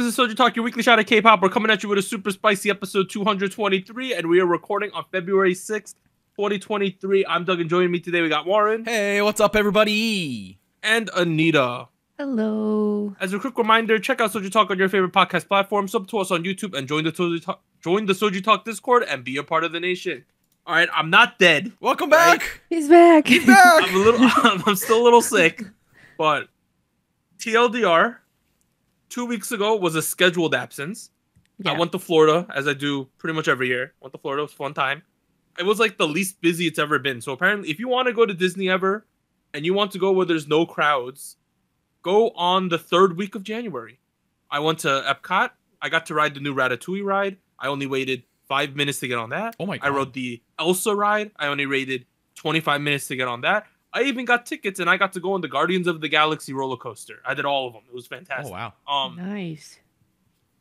is SojuTalk, your weekly shot at K-pop. We're coming at you with a super spicy episode 223, and we are recording on February 6th, 2023. I'm Doug, and joining me today, we got Warren. Hey, what's up, everybody? And Anita. Hello. As a quick reminder, check out SojuTalk on your favorite podcast platform, sub to us on YouTube, and join the SojuTalk Discord and be a part of the nation. All right, I'm not dead. Welcome back. Right? He's back. He's back. I'm still a little sick, but TLDR, 2 weeks ago was a scheduled absence. Yeah. I went to Florida, as I do pretty much every year. Went to Florida, it was a fun time. It was like the least busy it's ever been. So apparently, if you want to go to Disney ever, and you want to go where there's no crowds, go on the third week of January. I went to Epcot. I got to ride the new Ratatouille ride. I only waited 5 minutes to get on that. Oh my God. I rode the Elsa ride. I only waited 25 minutes to get on that. I even got tickets, and I got to go on the Guardians of the Galaxy roller coaster. I did all of them. It was fantastic. Oh, wow. Nice.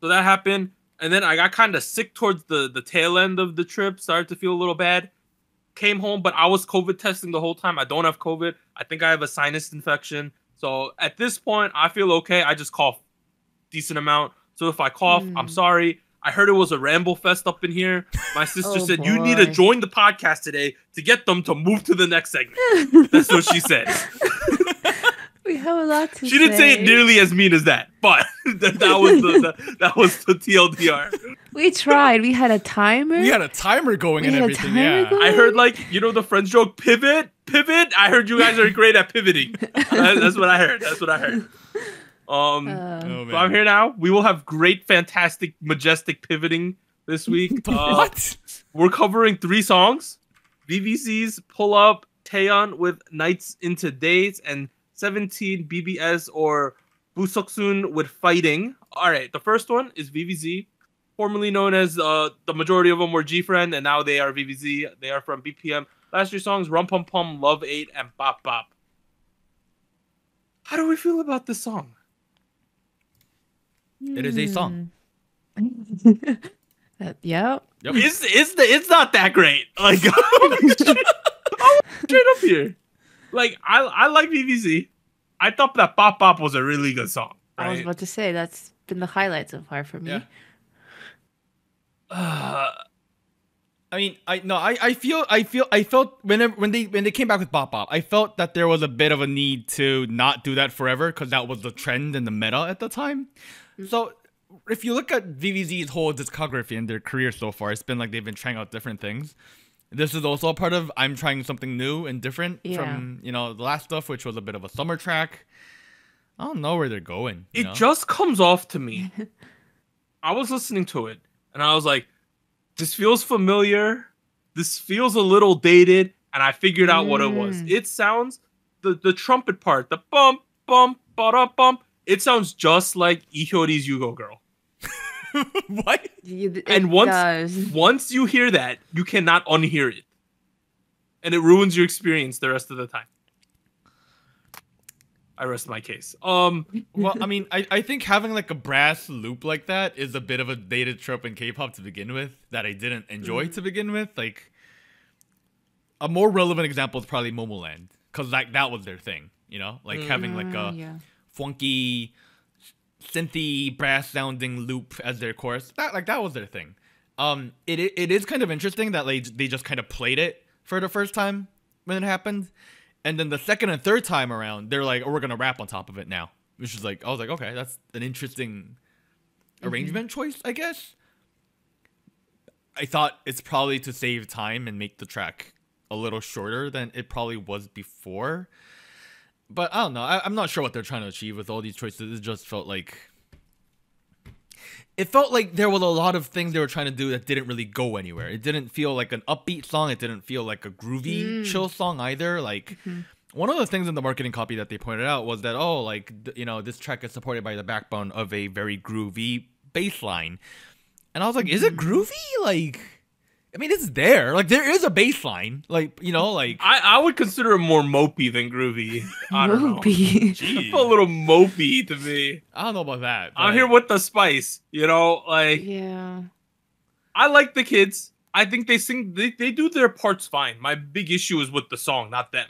So that happened, and then I got kind of sick towards the tail end of the trip. Started to feel a little bad. Came home, but I was COVID testing the whole time. I don't have COVID. I think I have a sinus infection. So at this point, I feel okay. I just cough decent amount. So if I cough, I'm sorry. I heard it was a ramble fest up in here. My sister said, you need to join the podcast today to get them to move to the next segment. That's what she said. We have a lot to say. She didn't say it nearly as mean as that, but that was the TLDR. We tried. We had a timer. We had a timer going and everything. Yeah. I heard, like, you know the Friends joke, pivot. I heard you guys are great at pivoting. That's what I heard. So I'm here now. We will have great, fantastic, majestic pivoting this week. What? We're covering 3 songs. Viviz's Pull Up, Taeyeon with Nights into Days, and 17 BBS or Busoksun with Fighting. All right, the first one is Viviz, formerly known as the majority of them were G-Friend, and now they are Viviz. They are from BPM. Last 3 songs, Rum Pum Pum, Love 8, and Bop Bop. How do we feel about this song? It is a song. Yep. It's not that great. Like, I'm straight up here. Like, I like Viviz. I thought that Bop Bop was a really good song. Right? I was about to say that's been the highlight so far for me. Yeah. I mean, I felt when they came back with Bop Bop, I felt that there was a bit of a need to not do that forever because that was the trend and the meta at the time. So if you look at VVZ's whole discography and their career so far, it's been like they've been trying out different things. This is also a part of I'm trying something new and different from, the last stuff, which was a bit of a summer track. I don't know where they're going. It just comes off to me. I was listening to it and I was like, this feels familiar. This feels a little dated. And I figured out what it was. It sounds, the trumpet part, the bump, bump, ba-da, bump. It sounds just like Ihyori's You-Go Girl. What? And once you hear that, you cannot unhear it. And it ruins your experience the rest of the time. I rest my case. Well, I mean, I think having like a brass loop like that is a bit of a dated trope in K-pop to begin with that I didn't enjoy to begin with. Like, a more relevant example is probably Momoland, because like that was their thing, like having like a funky, synthy, brass sounding loop as their chorus. That was their thing. It is kind of interesting that they just kind of played it for the first time when it happened. And then the second and third time around, they're like, oh, we're going to rap on top of it now. Which is like, I was like, okay, that's an interesting arrangement choice, I guess. I thought it's probably to save time and make the track a little shorter than it probably was before. But I don't know. I'm not sure what they're trying to achieve with all these choices. It just felt like... It felt like there was a lot of things they were trying to do that didn't really go anywhere. It didn't feel like an upbeat song. It didn't feel like a groovy, chill song either. Like, one of the things in the marketing copy that they pointed out was that, this track is supported by the backbone of a very groovy bass line. And I was like, is it groovy? Like... I mean, it's there. Like, there is a bass line. Like, like... I would consider it more mopey than groovy. I don't know. Jeez. A little mopey to me. I don't know about that. I'm here with the spice, like... Yeah. I like the kids. I think they sing... They do their parts fine. My big issue is with the song, not them.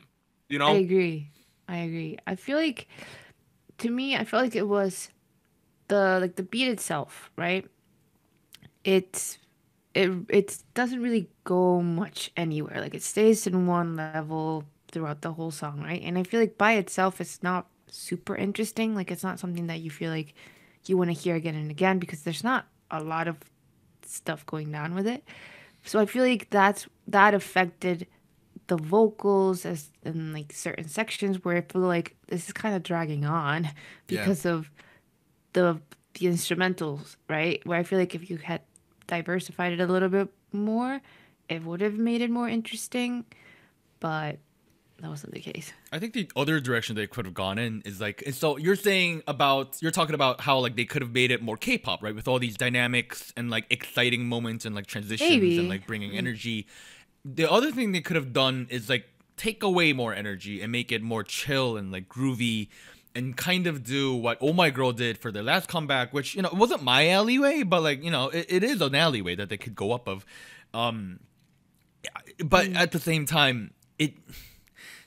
I agree. I feel like... To me, I feel like it was... the beat itself, right? It doesn't really go much anywhere. Like it stays in one level throughout the whole song, right? And I feel like by itself it's not super interesting. Like it's not something that you feel like you want to hear again and again because there's not a lot of stuff going down with it. So I feel like that affected the vocals as in like certain sections where I feel like this is kind of dragging on because of the instrumentals, right? Where I feel like if you had diversified it a little bit more, it would have made it more interesting, but that wasn't the case. I think the other direction they could have gone in is like, so you're talking about how like they could have made it more K-pop, right? With all these dynamics and like exciting moments and like transitions and like bringing energy. The other thing they could have done is like take away more energy and make it more chill and like groovy and kind of do what Oh My Girl did for their last comeback, which, you know, it wasn't my alleyway, but like, you know, it is an alleyway that they could go up of. But at the same time, it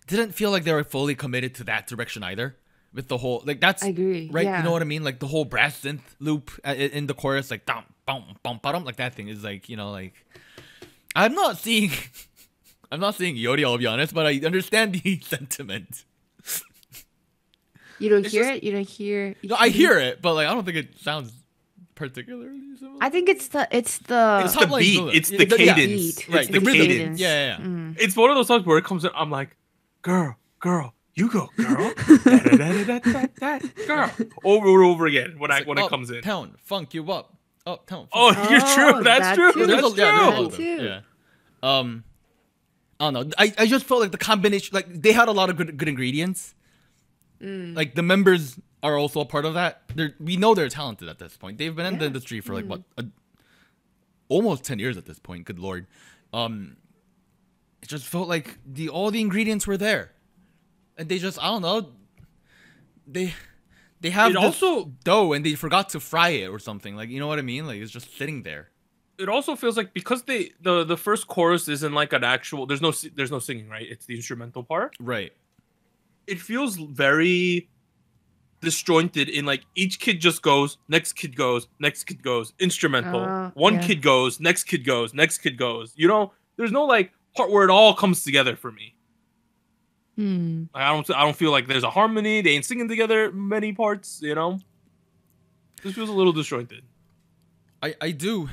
didn't feel like they were fully committed to that direction either. With the whole, like, that's, I agree, right? yeah. You know what I mean? Like the whole brass synth loop in the chorus, like, dum, bum, bum, bum, like that thing is like, you know, like, I'm not seeing Yori, I'll be honest, but I understand the sentiment. You don't hear it? You don't hear... No, I hear it, but like I don't think it sounds particularly similar. I think it's the It's the beat. It's the cadence. Right, It's the rhythm. cadence. Yeah. It's one of those songs where it comes in, I'm like, girl, you go, girl. Da-da-da-da-da-da, girl. Over and over again when it comes in. Uptown, funk you up. Uptown. Oh, you're true. That's that true. too. That's That true. too. Yeah. I don't know. I just felt like the combination, like they had a lot of good ingredients. Like the members are also a part of that. We know they're talented at this point. They've been in the industry for like almost 10 years at this point. Good lord. It just felt like all the ingredients were there, and they just, I don't know. They have dough and they forgot to fry it or something. Like, you know what I mean? Like it's just sitting there. It also feels like because the first chorus isn't like an actual. There's no singing, right? It's the instrumental part. Right. It feels very disjointed in like each kid just goes, next kid goes, next kid goes, instrumental. One kid goes, next kid goes, next kid goes. You know, there's no like part where it all comes together for me. Like, I don't feel like there's a harmony. They ain't singing together many parts. You know, this feels a little disjointed. I do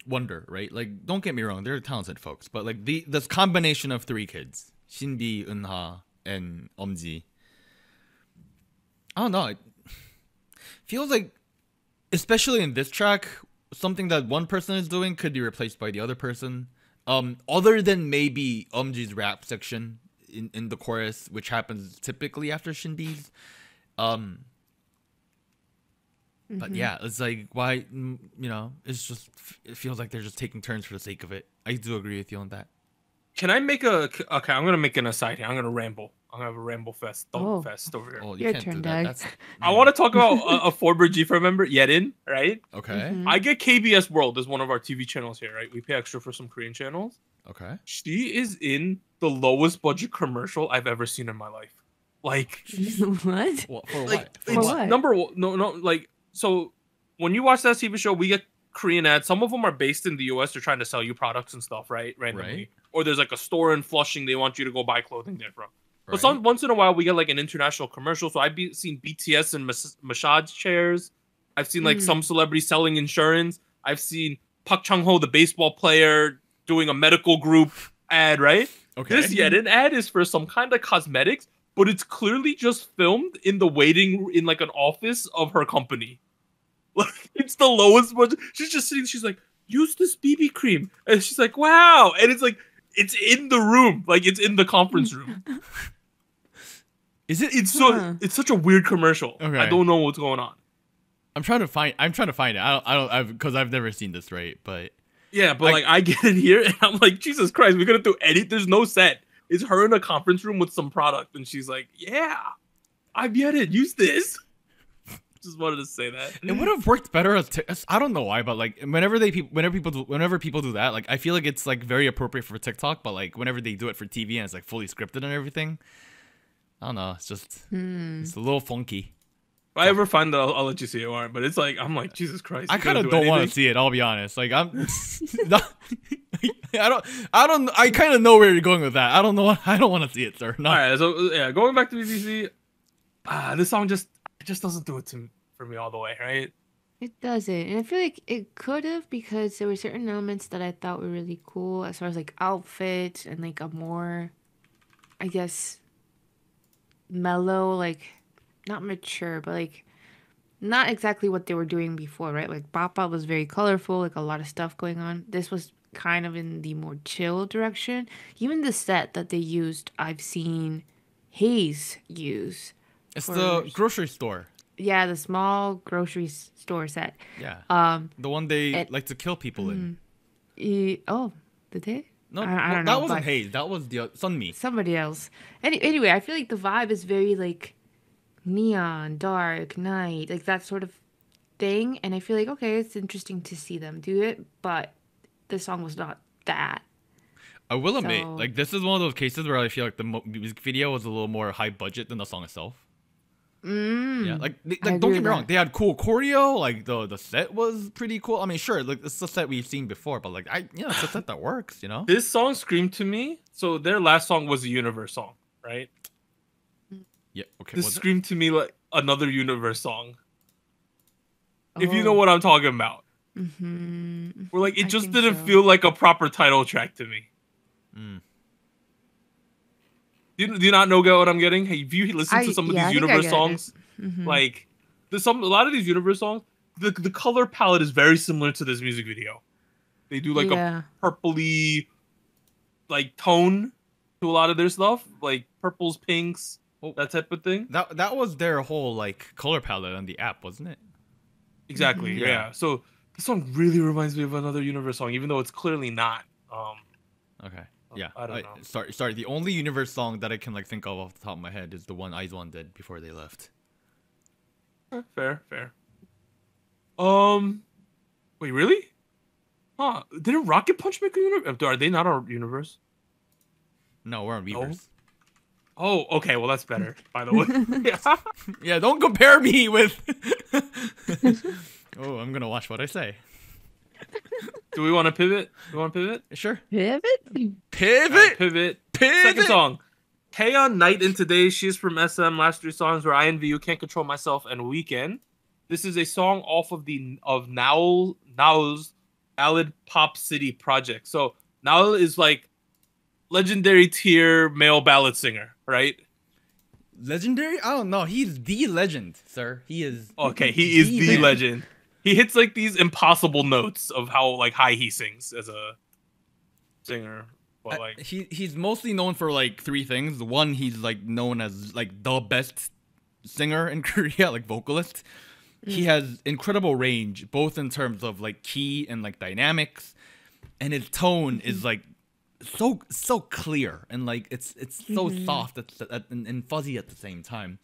wonder, right? Like, don't get me wrong, they're talented folks, but like this combination of three kids, Shinbi, Eunha, and Omji, I don't know, it feels like, especially in this track, something that one person is doing could be replaced by the other person, other than maybe Omji's rap section in the chorus, which happens typically after Shinbi's. But yeah, it's like, why, you know, it feels like they're just taking turns for the sake of it. I do agree with you on that. Can I make okay, I'm going to make an aside here. I'm going to ramble. I'm going to have a ramble fest fest over here. Oh, Your turn, Doug. I want to talk about a 4BG member, Yerin, right? Okay. I get KBS World as one of our TV channels here, right? We pay extra for some Korean channels. Okay. She is in the lowest budget commercial I've ever seen in my life. Like... What? For like, what? For what? Number one, no, like... So, when you watch that TV show, we get Korean ads. Some of them are based in the US. They're trying to sell you products and stuff, right? Randomly. Right. Or there's like a store in Flushing. They want you to go buy clothing there from. Right. But once in a while, we get like an international commercial. So I've seen BTS in massage chairs. I've seen like some celebrities selling insurance. I've seen Park Chung-ho, the baseball player, doing a medical group ad, right? Okay. This Yerin ad is for some kind of cosmetics, but it's clearly just filmed in the waiting in like an office of her company. Like, it's the lowest budget. She's just sitting. She's like, use this BB cream, and she's like, wow. And it's like, it's in the room, like it's in the conference room. Is it? It's such a weird commercial. Okay. I don't know what's going on. I'm trying to find it. Because I've never seen this, right? But yeah, but like I get in here and I'm like, Jesus Christ, we're gonna do edit. There's no set. It's her in a conference room with some product, and she's like, yeah, I've yet it. Use this. Just wanted to say that. It would have worked better as I don't know why, but like whenever people do that, like I feel like it's like very appropriate for TikTok, but like whenever they do it for TV and it's like fully scripted and everything, I don't know, it's just it's a little funky. I ever find that, I'll let you see it, Warren. But it's like I'm like Jesus Christ. I kind of don't want to see it. I'll be honest. Like I'm, I kind of know where you're going with that. I don't know. I don't want to see it, sir. No. All right. So yeah, going back to BBC, this song just doesn't do it for me all the way, right? It doesn't. And I feel like it could have, because there were certain elements that I thought were really cool as far as like outfits and like a more, I guess, mellow, like not mature, but like not exactly what they were doing before, right? Like Papa was very colorful, like a lot of stuff going on. This was kind of in the more chill direction. Even the set that they used, I've seen Hayes use. It's the grocery store. Yeah, the small grocery store set. Yeah. The one they like to kill people in. Oh, did they? No, I don't know. That wasn't Hayes. That was the Sunmi. Somebody else. Anyway, I feel like the vibe is very like neon, dark, night, like that sort of thing. And I feel like, okay, it's interesting to see them do it, but the song was not that. I will admit, like this is one of those cases where I feel like the music video was a little more high budget than the song itself. Yeah, like don't get me wrong, they had cool choreo. Like the set was pretty cool. I mean, sure, like it's a set we've seen before, but like it's a set that works, you know. This song screamed to me. So their last song was a Universe song, right? Yeah. Okay. This screamed to me like another Universe song. If you know what I'm talking about. Where like it just didn't feel like a proper title track to me. Do you not know what I'm getting? Hey, if you listen to some of these Universe songs, like there's a lot of these Universe songs, the color palette is very similar to this music video. They do like a purpley like tone to a lot of their stuff, like purples, pinks, that type of thing. That was their whole like color palette on the app, wasn't it? Exactly. Yeah. So this song really reminds me of another Universe song, even though it's clearly not. Okay. Yeah, I don't know. Sorry. The only Universe song that I can like think of off the top of my head is the one IZ*ONE did before they left. Fair. Wait, really? Huh? Didn't Rocket Punch make a Universe? Are they not our Universe? No, we're on Weavers. Oh, okay. Well, that's better. By the way. Yeah. Don't compare me with. Oh, I'm gonna watch what I say. Do we want to pivot? Sure. Pivot. Pivot. Second song. Taeyeon, Night and Today. She's from SM. Last 3 songs were I Envy You, Can't Control Myself, and Weekend. This is a song off of Nao's Ballad Pop City project. So Nao is like legendary tier male ballad singer, right? Legendary? I don't know. He's the legend, sir. He is. Okay, he is the legend. He hits like these impossible notes of how like high he sings as a singer. But like he's mostly known for like 3 things. One, he's like known as like the best singer in Korea, like vocalist. He has incredible range, both in terms of like key and like dynamics, and his tone is like so clear and like it's so soft and fuzzy at the same time.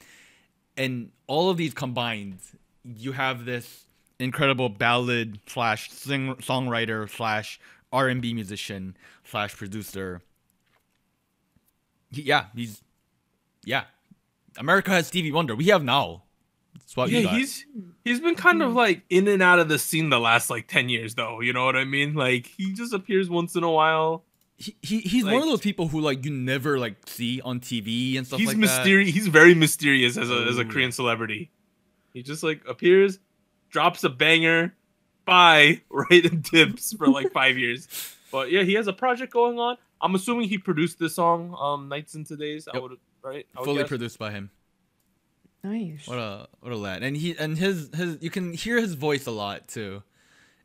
And all of these combined, you have this incredible ballad / songwriter / R&B musician / producer. He's America has Stevie Wonder. We have now. That's what you got. He's been kind of like in and out of the scene the last like 10 years though. You know what I mean? Like he just appears once in a while. He's like, one of those people who like you never like see on TV and stuff like that. He's very mysterious as a Korean celebrity. He just like appears, drops a banger, right, and dips for like 5 years. But yeah, he has a project going on. I'm assuming he produced this song, Nights and Todays. Yep. Fully produced by him. Nice. What a lad. And his you can hear his voice a lot too,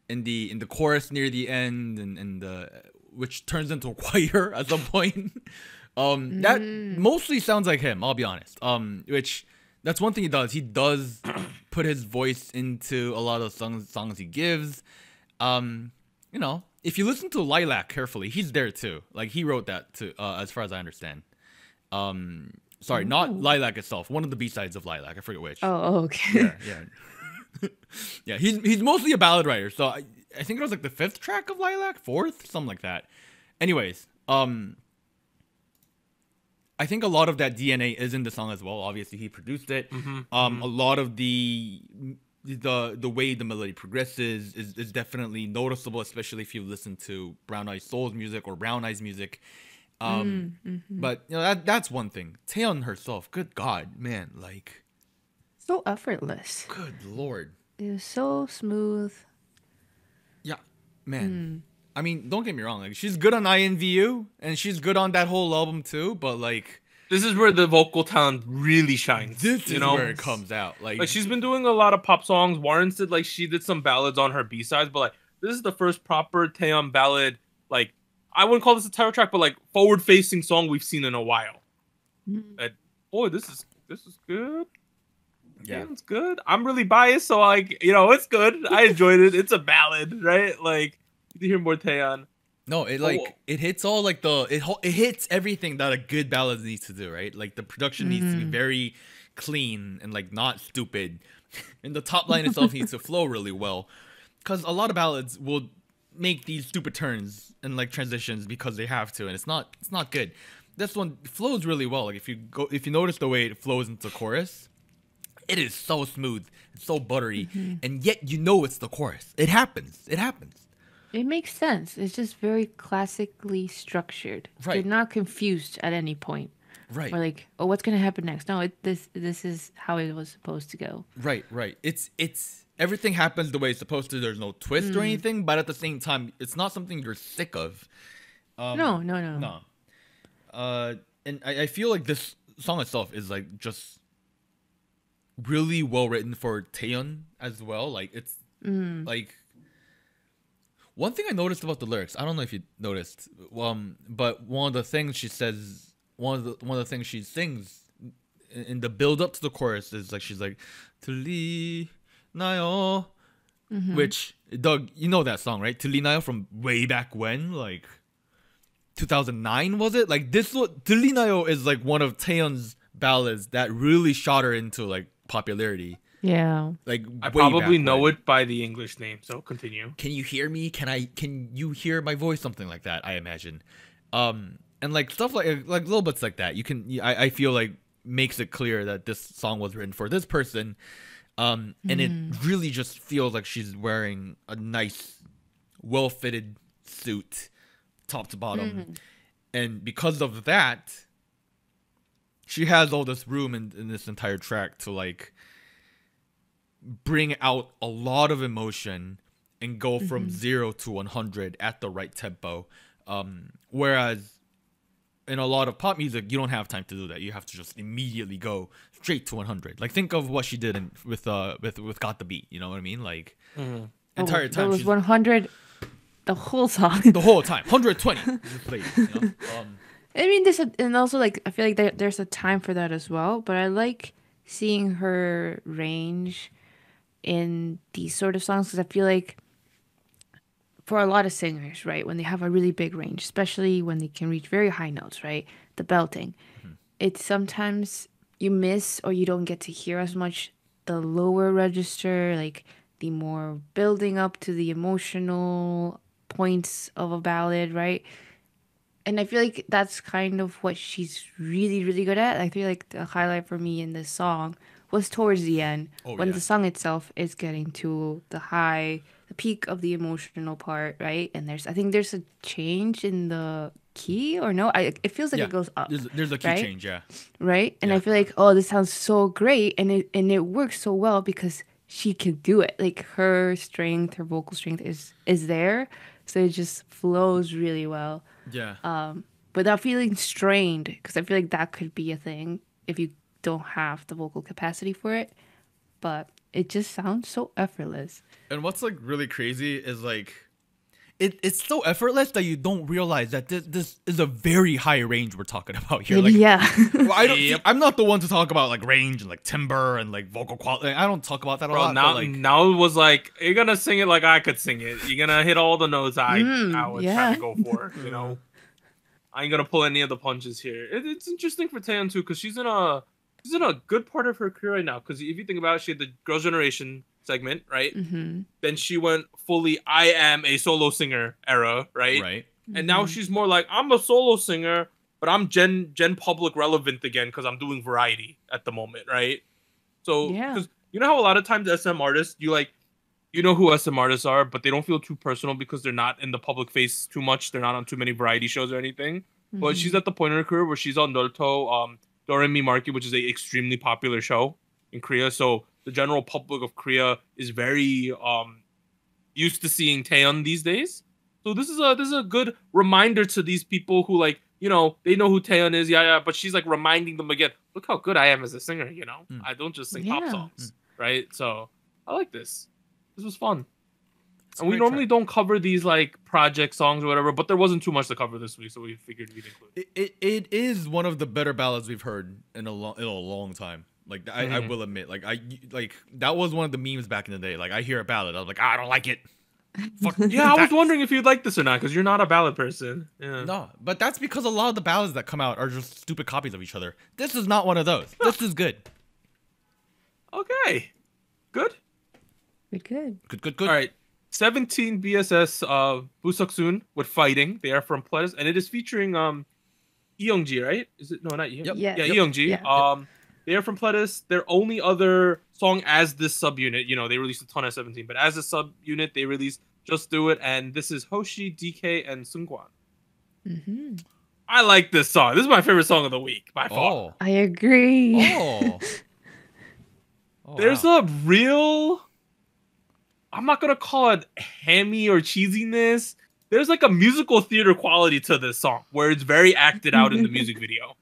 in the chorus near the end, and which turns into a choir at some point. That mostly sounds like him. I'll be honest. Which. That's one thing he does. He does put his voice into a lot of songs he gives. You know, if you listen to Lilac carefully, he's there too. Like he wrote that too, as far as I understand. Sorry, not Lilac itself. One of the B-sides of Lilac. I forget which. Oh, okay. Yeah. Yeah, he's mostly a ballad writer. So I think it was like the 5th track of Lilac, 4th, something like that. Anyways, I think a lot of that DNA is in the song as well. Obviously, he produced it. A lot of the way the melody progresses is definitely noticeable, especially if you listen to Brown Eyed Soul's music or Brown Eyes music. But you know that's one thing. Taeyeon herself, good God, man, like so effortless. Good Lord, it was so smooth. Yeah, man. I mean, don't get me wrong. Like, she's good on INVU, and she's good on that whole album too. But like, this is where the vocal talent really shines. This is where it comes out. Like she's been doing a lot of pop songs. Warren said like she did some ballads on her B-sides, but like this is the first proper Taeyeon ballad. Like I wouldn't call this a title track, but like forward-facing song we've seen in a while. And boy, this is good. Yeah, it's good. I'm really biased, so like it's good. I enjoyed it. It's a ballad, right? Like. To hear more Taeyeon. No, it hits all like it hits everything that a good ballad needs to do, right? Like the production needs to be very clean and like not stupid, and the top line itself needs to flow really well, because a lot of ballads will make these stupid turns and like transitions because they have to, and it's not good. This one flows really well. Like if you notice the way it flows into chorus, it is so smooth, it's so buttery, and yet it's the chorus. It happens. It makes sense. It's just very classically structured. Right. You're not confused at any point. Right. Or like, oh, what's gonna happen next? No, this is how it was supposed to go. Right. It's everything happens the way it's supposed to. There's no twist or anything, but at the same time, it's not something you're sick of. No. And I feel like this song itself is like just really well written for Taeyeon as well. Like it's like. One thing I noticed about the lyrics, I don't know if you noticed, but one of the things she says, one of the things she sings in the build up to the chorus is like she's like, "들리나요?" Which, Doug, you know that song, right? "들리나요" from way back when, like 2009 was it? Like "들리나요" is like one of Taeyeon's ballads that really shot her into like popularity. Yeah. Like I probably know it by the English name, so continue. Can you hear me? Can you hear my voice? Something like that, I imagine. And like stuff like little bits like that. I feel like makes it clear that this song was written for this person. And it really just feels like she's wearing a nice, well-fitted suit, top to bottom. And because of that, she has all this room in this entire track to like bring out a lot of emotion and go from 0 to 100 at the right tempo. Whereas in a lot of pop music, you don't have time to do that. You have to just immediately go straight to 100. Like think of what she did with Got the Beat. You know what I mean? Like entire time. It was 100 the whole song. The whole time. 120. Just played, you know? I mean, and also like I feel like there's a time for that as well. But I like seeing her range in these sort of songs because I feel like for a lot of singers, right, when they have a really big range, especially when they can reach very high notes, right, the belting, it's sometimes you miss or you don't get to hear as much the lower register, like the more building up to the emotional points of a ballad, right? And I feel like that's kind of what she's really, really good at. I feel like the highlight for me in this song was towards the end when the song itself is getting to the peak of the emotional part, right? And I think there's a change in the key or no? It feels like it goes up. There's a key change, yeah. Right? And I feel like, oh, this sounds so great. And it works so well because she can do it. Like her vocal strength is there. So it just flows really well. Yeah. Without feeling strained, because I feel like that could be a thing if you don't have the vocal capacity for it. But it just sounds so effortless. And what's like really crazy is like it's so effortless that you don't realize that this is a very high range we're talking about here. Like, yeah. Well, I'm not the one to talk about like range and like timbre and like vocal quality. I don't talk about that a lot. Now it was like, you're gonna sing it like I could sing it. You're gonna hit all the notes I was trying to go for. You know, I ain't gonna pull any of the punches here. It's interesting for Taeyeon too, because she's in a good part of her career right now. Because if you think about it, she had the Girls' Generation segment, right? Then she went fully I am a solo singer era, right? Right. And now she's more like, I'm a solo singer, but I'm Gen public relevant again because I'm doing variety at the moment, right? So, because you know how a lot of times SM artists, you know who SM artists are, but they don't feel too personal because they're not in the public face too much. They're not on too many variety shows or anything. Mm-hmm. But she's at the point in her career where she's on Naruto, Doremi Market, which is an extremely popular show in Korea. So the general public of Korea is very used to seeing Taeyeon these days. So this is a good reminder to these people who they know who Taeyeon is, but she's like reminding them again, look how good I am as a singer, I don't just sing pop songs, right? So I like this. This was fun. And we normally don't cover these like project songs or whatever, but there wasn't too much to cover this week, so we figured we'd include it. It is one of the better ballads we've heard in a long time. Like I will admit, like that was one of the memes back in the day. Like I hear a ballad, I was like, I don't like it. Fuck, yeah, I was wondering if you'd like this or not, because you're not a ballad person. Yeah. No, but that's because a lot of the ballads that come out are just stupid copies of each other. This is not one of those. This is good. Okay. Good? Good. All right. 17 BSS Busoksun with Fighting. They are from Pledis, and it is featuring Eungji, right? Is it? No, not Eungji. Yep. Yeah, Eungji. Yeah. They are from Pledis. Their only other song as this subunit, they released a ton of 17, but as a subunit, they released Just Do It, and this is Hoshi, DK, and Seungkwan. Mm-hmm. I like this song. This is my favorite song of the week, by far. Oh. I agree. Oh. There's a real... I'm not going to call it hammy or cheesiness. There's like a musical theater quality to this song where it's very acted out in the music video.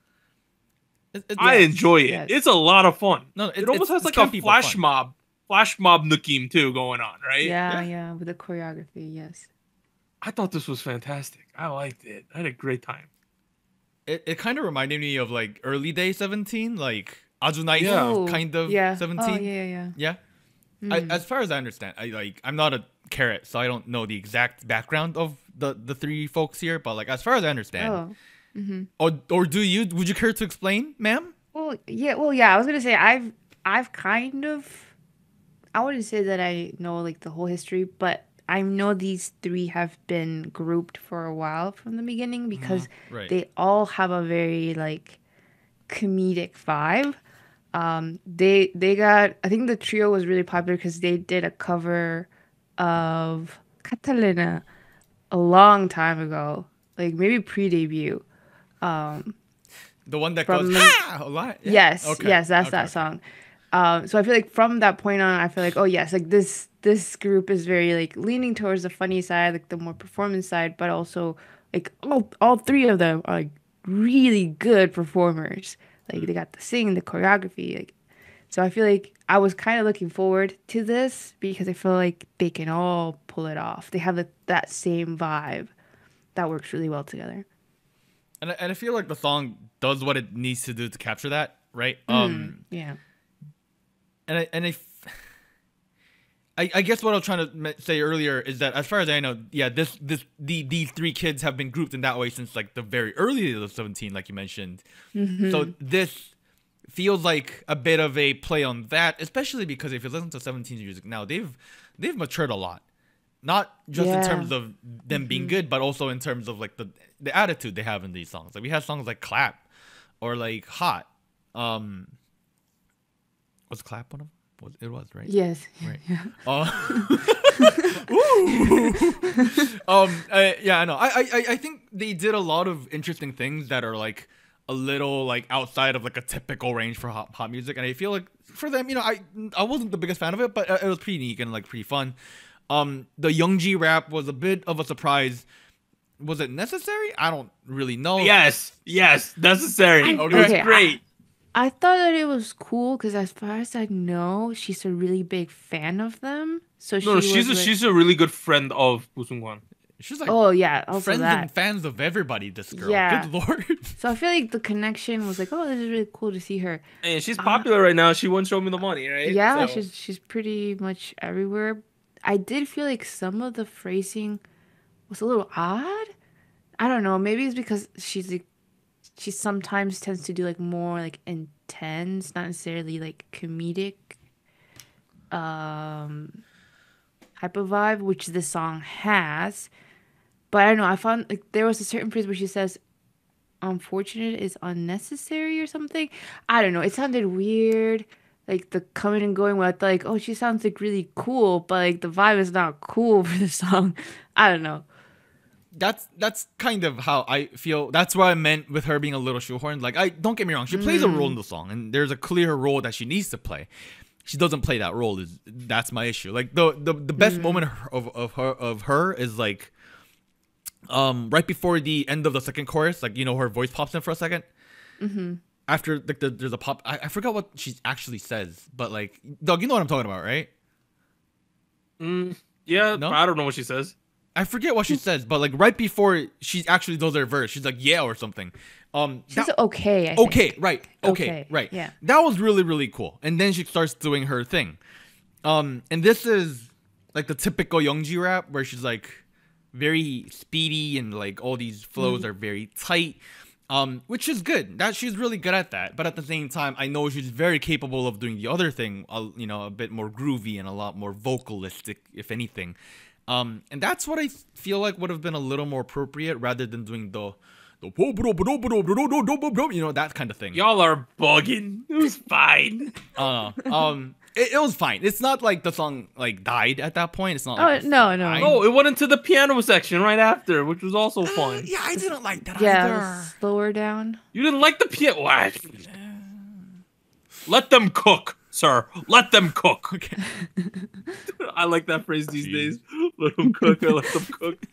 I enjoy it. Yes. It's a lot of fun. No, it almost has like a flash mob nukim too going on, right? Yeah, with the choreography, yes. I thought this was fantastic. I liked it. I had a great time. It kind of reminded me of like early day 17, like Aju Nice kind of 17. Oh, yeah. Yeah. As far as I understand, I'm not a carrot, so I don't know the exact background of the three folks here. But like, as far as I understand, or would you care to explain, ma'am? Well, yeah. I was gonna say I've kind of, I wouldn't say that I know like the whole history, but I know these three have been grouped for a while from the beginning because they all have a very like comedic vibe. They got, I think the trio was really popular because they did a cover of Catalina a long time ago, like maybe pre-debut. The one that goes a lot. Yeah. Yes, that's that song. So I feel like from that point on, I feel like, oh yes, like this group is very like leaning towards the funny side, like the more performance side, but also like all three of them are like really good performers. Like they got the singing, the choreography, like, so I feel like I was kind of looking forward to this because I feel like they can all pull it off. They have that same vibe that works really well together. And I feel like the song does what it needs to do to capture that, right? Yeah. And I guess what I was trying to say earlier is that as far as I know, these three kids have been grouped in that way since like the very early days of 17, like you mentioned. Mm-hmm. So this feels like a bit of a play on that, especially because if you listen to 17's music now, they've matured a lot, not just in terms of them being good, but also in terms of like the attitude they have in these songs. Like we have songs like Clap or like Hot. Was Clap one of them? It was, right? Yes. Right. Yeah. Yeah, I know. I think they did a lot of interesting things that are like a little like outside of like a typical range for pop music, and I feel like for them, I wasn't the biggest fan of it, but it was pretty unique and like pretty fun. The Youngji rap was a bit of a surprise. Was it necessary? I don't really know. Yes, necessary. It was great. I thought that it was cool because as far as I know, she's a really big fan of them. So she's a really good friend of Busungwan. She's like also friends and fans of everybody. This girl, good lord. So I feel like the connection was like, oh, this is really cool to see her. And she's popular right now. She won't show me the money, right? Yeah, so. she's pretty much everywhere. I did feel like some of the phrasing was a little odd. I don't know. Maybe it's because she's like. She sometimes tends to do like more like intense, not necessarily like comedic type of vibe, which this song has. But I don't know, I found like there was a certain phrase where she says, unfortunate is unnecessary or something. I don't know. It sounded weird. Like the coming and going with like, oh, she sounds like really cool, but like the vibe is not cool for the song. I don't know. That's kind of how I feel. That's what I meant with her being a little shoehorned. Like, I don't get me wrong, she plays a role in the song, and there's a clear role that she needs to play. She doesn't play that role. That's my issue. Like the best moment of her is like, right before the end of the second chorus, like, you know, her voice pops in for a second. After like there's a pop. I forgot what she actually says, but like, Doug, you know what I'm talking about, right? Yeah, No? I don't know what she says. I forget what she says, but like right before she actually does her verse, she's like, yeah, or something. She's okay. I okay, think. right. Okay, right. Yeah. That was really, really cool. And then she starts doing her thing. And this is like the typical Youngji rap where she's like very speedy and like all these flows are very tight. Which is good. That she's really good at that. But at the same time, I know she's very capable of doing the other thing, you know, a bit more groovy and a lot more vocalistic, if anything. And that's what I feel like would have been a little more appropriate rather than doing the you know, that kind of thing. Y'all are bugging. It was fine. It was fine. It's not like the song like died at that point. It's not. Like no. Oh, it went into the piano section right after, which was also fun. Yeah, I didn't like that Yeah, either. slower down. You didn't like the piano? Let them cook, sir. Let them cook. Okay. I like that phrase these days. Let them cook. I let them cook.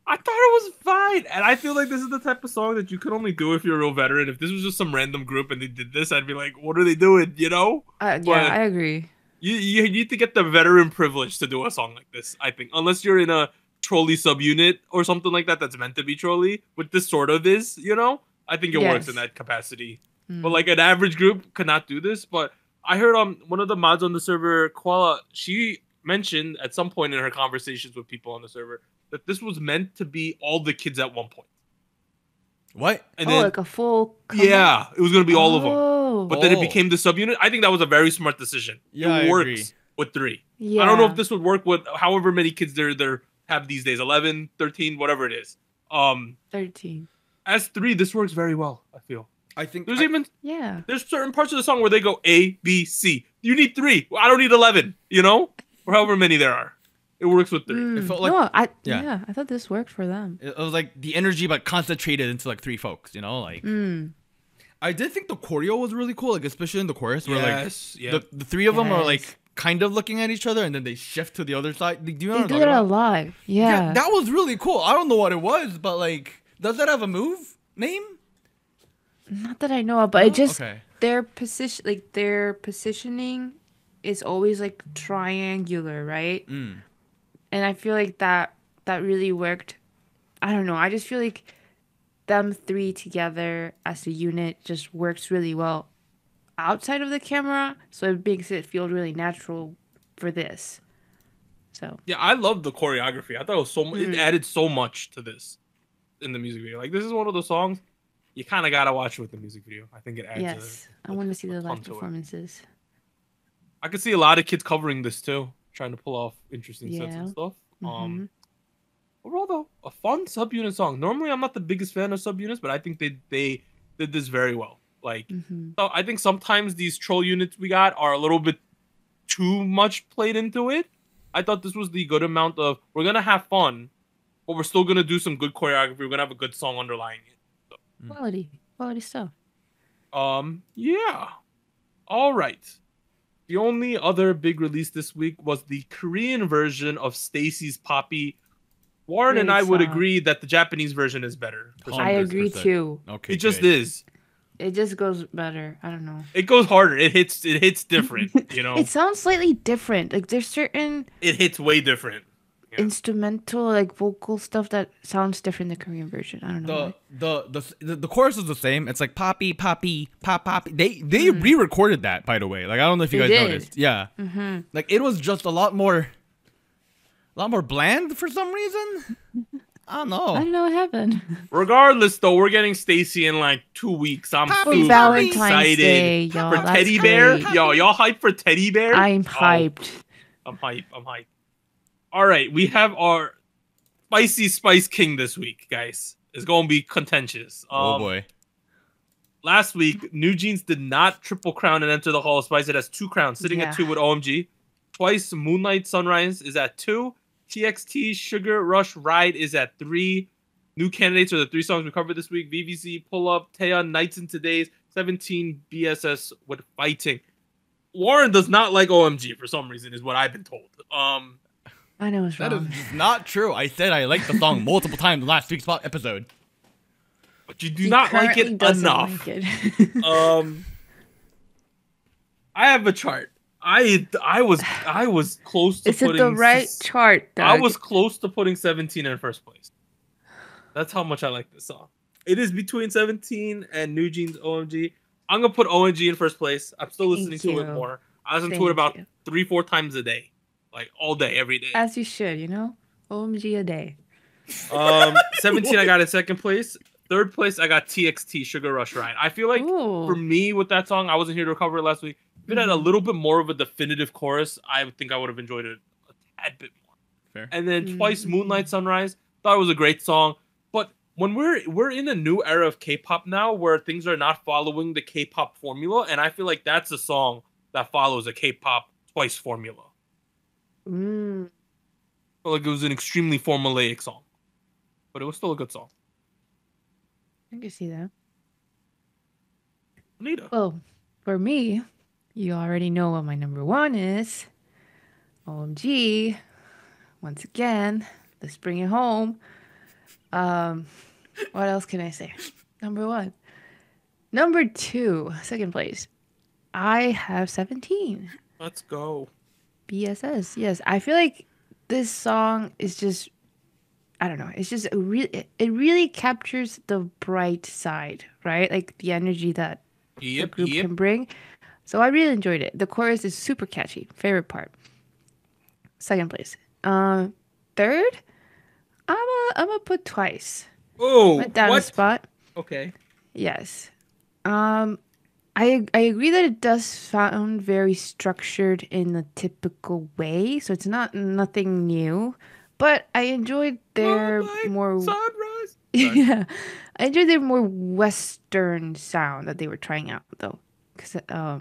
I thought it was fine, and I feel like this is the type of song that you could only do if you're a real veteran. If this was just some random group and they did this, I'd be like, "What are they doing?" You know? Yeah, I agree. You need to get the veteran privilege to do a song like this. I think, unless you're in a trolley subunit or something like that that's meant to be trolley, which this sort of is. You know, I think it works in that capacity. But like an average group could not do this. But I heard one of the mods on the server, Koala, she mentioned at some point in her conversations with people on the server that this was meant to be all the kids at one point. What? And then, like a full. Yeah, it was gonna be all of them. But then it became the subunit. I think that was a very smart decision. Yeah, it I works agree. with 3. Yeah. I don't know if this would work with however many kids there have these days, 11, 13, whatever it is. 13. As 3, this works very well, I feel. I think There's certain parts of the song where they go A, B, C. You need 3. I don't need 11, you know? Or however many there are. It works with 3. It felt like I thought this worked for them. it was like the energy, but concentrated into like 3 folks. You know, like I did think the choreo was really cool, like especially in the chorus, where the 3 of them are like kind of looking at each other, and then they shift to the other side. Do you know what I'm They talking did it about? live. Yeah. That was really cool. I don't know what it was, but like, does that have a move name? Not that I know of, but it just Okay. their positioning is always like triangular, right? And I feel like that really worked. I don't know. I just feel like them 3 together as a unit just works really well outside of the camera, so it makes it feel really natural for this. So Yeah, I love the choreography. I thought it was it added so much to this in the music video. Like, this is one of the songs you kind of gotta watch with the music video. I think it adds. yes, I want to see the ton live to it. performances. I could see a lot of kids covering this too, trying to pull off interesting sets and Yeah. stuff. Overall, though, a fun subunit song. Normally, I'm not the biggest fan of subunits, but I think they did this very well. Like, so I think sometimes these troll units we got are a little bit too much played into it. I thought this was the good amount of, we're gonna have fun, but we're still gonna do some good choreography. We're gonna have a good song underlying it. So, Quality stuff. yeah. All right. The only other big release this week was the Korean version of Stacy's Poppy. Warren and Great I would song. agree that the Japanese version is better. for some I reason. agree 100%. too. Okay. It just good. is. It just goes better. I don't know. It goes harder. It hits different, you know? It sounds slightly different. Like there's certain It hits way different. Yeah. instrumental, like vocal stuff that sounds different in the Korean version. I don't know. The chorus is the same. It's like poppy, poppy, pop, poppy. They re-recorded that, by the way. Like, I don't know if you They guys did. noticed. Yeah. Like, it was just a lot more bland for some reason. I don't know. I don't know what happened. Regardless, though, we're getting Stacy in like 2 weeks. I'm Happy super Valentine's excited Day, y'all. for That's Teddy Bear. great. Yo, y'all hyped for Teddy Bear? I'm Oh, hyped. I'm hyped. All right, we have our Spicy Spice King this week, guys, is going to be contentious. Oh boy. Last week, New Jeans did not triple crown and enter the Hall of Spice. It has 2 crowns, sitting at 2 with OMG. Twice, Moonlight Sunrise is at 2. TXT, Sugar Rush Ride is at 3. New candidates are the 3 songs we covered this week. VVZ, Pull Up, Taeyeon, Nights and Todays, 17 BSS with Fighting. Warren does not like OMG for some reason, is what I've been told. I know it's wrong. That is not true. I said I liked the song multiple times in last week's episode. But you do not like it enough. Like it. I have a chart. I was close to Is putting... it the right chart, Doug? I was close to putting 17 in first place. That's how much I like this song. It is between 17 and New Jeans OMG. I'm going to put OMG in first place. I'm still listening to it more. I listen to it about 3-4 times a day. Like all day, every day. As you should, you know? OMG a day. 17 I got in second place. Third place I got TXT, Sugar Rush Ride. I feel like for me with that song, I wasn't here to cover it last week. If it had a little bit more of a definitive chorus, I think I would have enjoyed it a tad bit more. Fair. And then Twice, Moonlight Sunrise. Thought it was a great song. But when we're in a new era of K-pop now where things are not following the K-pop formula, and I feel like that's a song that follows a K-pop Twice formula. I feel like it was an extremely formulaic song. But it was still a good song. I can see that. Anita. Well, for me, you already know what my number 1 is. OMG. Once again, let's bring it home. What else can I say? Number 1. Number 2, second place. I have 17. Let's go. BSS. Yes, I feel like this song is just, I don't know. It's just it really captures the bright side, right? Like the energy that the group can bring. So I really enjoyed it. The chorus is super catchy. Favorite part. Second place. Third, I'm gonna put Twice. Oh, went down a spot. Okay. Yes. I agree that it does sound very structured in the typical way, so it's nothing new. But I enjoyed their more sunrise. Yeah, I enjoyed their more Western sound that they were trying out though, because I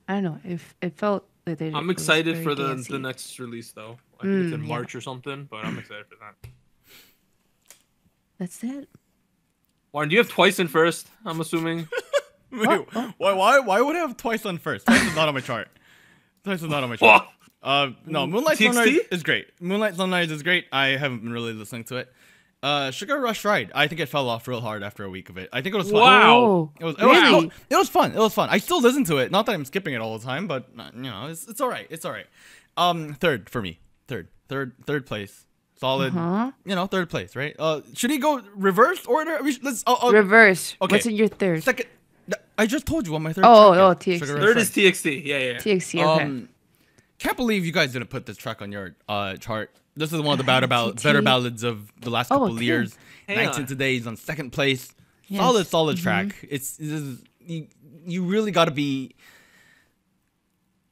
don't know if it felt that they. I'm excited for the next release though. I think it's in March or something, but I'm excited for that. That's it. Warren, do you have Twice in first? I'm assuming. Wait, why would I have Twice on first? Twice is not on my chart. Twice is not on my chart. No, Moonlight Sunrise is great. Moonlight Sunrise is great. I haven't been really listening to it. Sugar Rush Ride. I think it fell off real hard after a week of it. I think it was fun. Wow. It was fun. It was fun. I still listen to it. Not that I'm skipping it all the time, but you know, it's all right. It's all right. Third for me. Third place. Solid. You know, third place, right? Should he go reverse order? Let's reverse. Okay. What's in your third? Second. I just told you what my third. TXT. Third is TXT. Yeah. TXT. Okay. Can't believe you guys didn't put this track on your chart. This is one of the better ballads of the last couple of years. Nights and Todays on second place. Yes. Solid track. You really got to be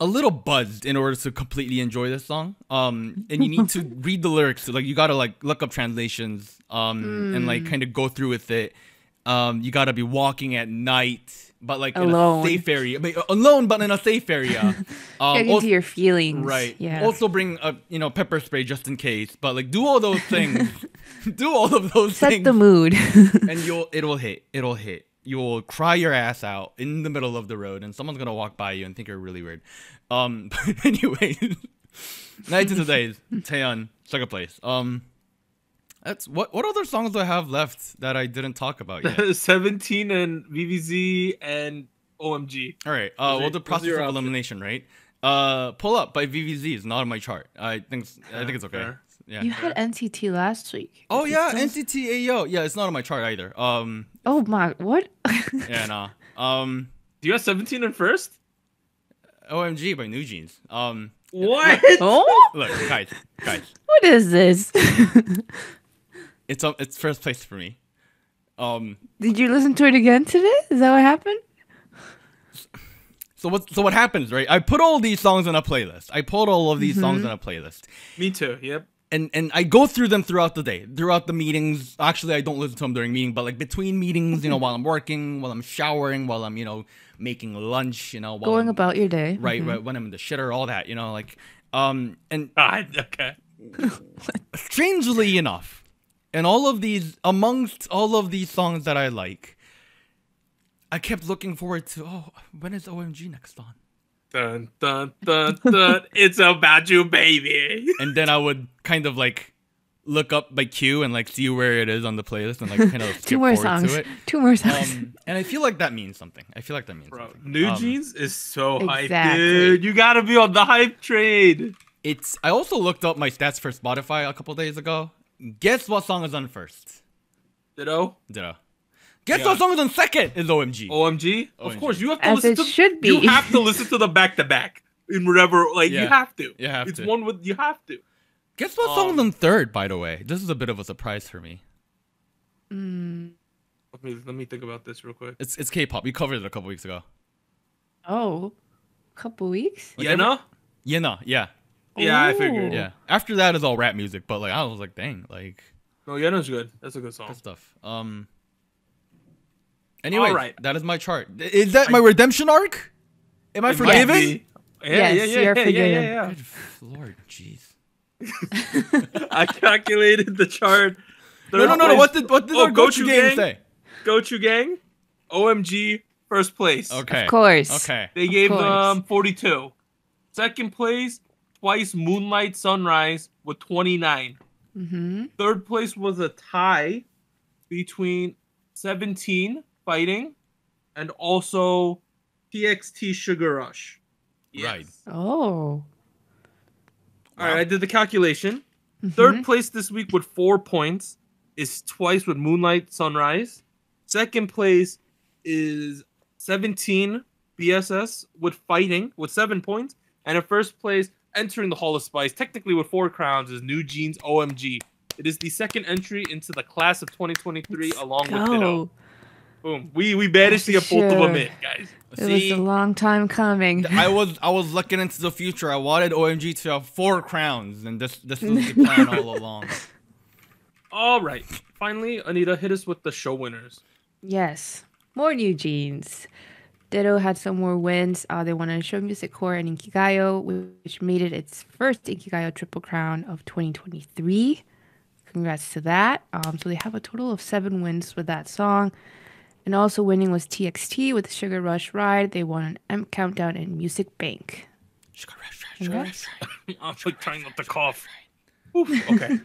a little buzzed in order to completely enjoy this song. And you need to read the lyrics. Like you got to like look up translations and like kind of go through with it. You got to be walking at night. But like alone. In a safe area, alone, but in a safe area. Get into your feelings, right? Yeah. Also bring a pepper spray just in case. But like, do all those things. Do all of those things. Set the mood. And it'll hit. It'll hit. You'll cry your ass out in the middle of the road, and someone's gonna walk by you and think you're really weird. But anyway, Nights and Todays, Taeyeon, second place. That's what other songs do I have left that I didn't talk about yet? 17 and VVZ and OMG. All right. Well, the process of elimination, right? Pull Up by VVZ is not on my chart. I think it's okay. Fair. Yeah. You had NCT last week. Oh yeah, NCT Ayo. Yeah, it's not on my chart either. Oh my, what? Yeah, nah. Do you have 17 in first? OMG by New Jeans. What? Oh? Look, guys. What is this? It's first place for me. Did you listen to it again today? Is that what happened? So what happens, right? I put all these songs in a playlist. I put all of these songs in a playlist. Me too. Yep. and I go through them throughout the day, throughout the meetings. Actually, I don't listen to them during meeting, but like between meetings, while I'm working, while I'm showering, while I'm, making lunch, while going about your day. Right, right, when I'm in the shitter, all that, and Okay. strangely enough, amongst all of these songs that I like, I kept looking forward to, when is OMG next on? Dun, dun, dun, dun. It's about you, baby. And then I would kind of like look up by queue and like see where it is on the playlist and like kind of skip Two more forward songs. to it. 2 more songs. And I feel like that means something. Bro, New Jeans is so hype, Exactly. dude. You gotta be on the hype trade. I also looked up my stats for Spotify a couple days ago. Guess what song is on first? Ditto. Guess what song is on second? Is OMG. OMG? Of course, you have to As listen it to. should be. You have to listen to the back to back in whatever. Like Yeah. you have to. You have it's to. one with you have to. Guess what song is on third, by the way? This is a bit of a surprise for me. Let me think about this real quick. It's K-pop. We covered it a couple weeks ago. Oh, couple weeks? Yeah, no? Yeah. Yeah, I Ooh. figured. Yeah. After that is all rap music, but like I was like, dang, like No, Yena's good. That's a good song. good stuff. Anyway, Alright. that is my chart. Is that my redemption arc? Am I It might forgiven? be. Yes, you're forgiven. Yeah. Good Lord, jeez. I calculated the chart. No. What did our go-to game say? Go-to gang, OMG, first place. Okay. Of course. Okay. They gave course. them 42. Second place, Twice Moonlight Sunrise with 29. Mm-hmm. Third place was a tie between 17 Fighting and also TXT Sugar Rush. Right. Oh. All right, I did the calculation. Mm-hmm. Third place this week with 4 points is Twice with Moonlight Sunrise. Second place is 17 BSS with Fighting with 7 points. And in first place, entering the Hall of Spice, technically with 4 crowns, is New Jeans OMG. It is the second entry into the class of 2023 along with Ditto. Boom. We managed to get both of them in, guys. It was a long time coming. I was looking into the future. I wanted OMG to have 4 crowns, and this was the plan all along. All right. Finally, Anita, hit us with the show winners. Yes. More New Jeans. Ditto had some more wins. They won on Show Music Core and Inkigayo, which made it its first Inkigayo Triple Crown of 2023. Congrats to that. So they have a total of 7 wins with that song. And also winning was TXT with Sugar Rush Ride. They won an M Countdown and Music Bank. Sugar rush. I'm like trying not to cough. Oof, okay.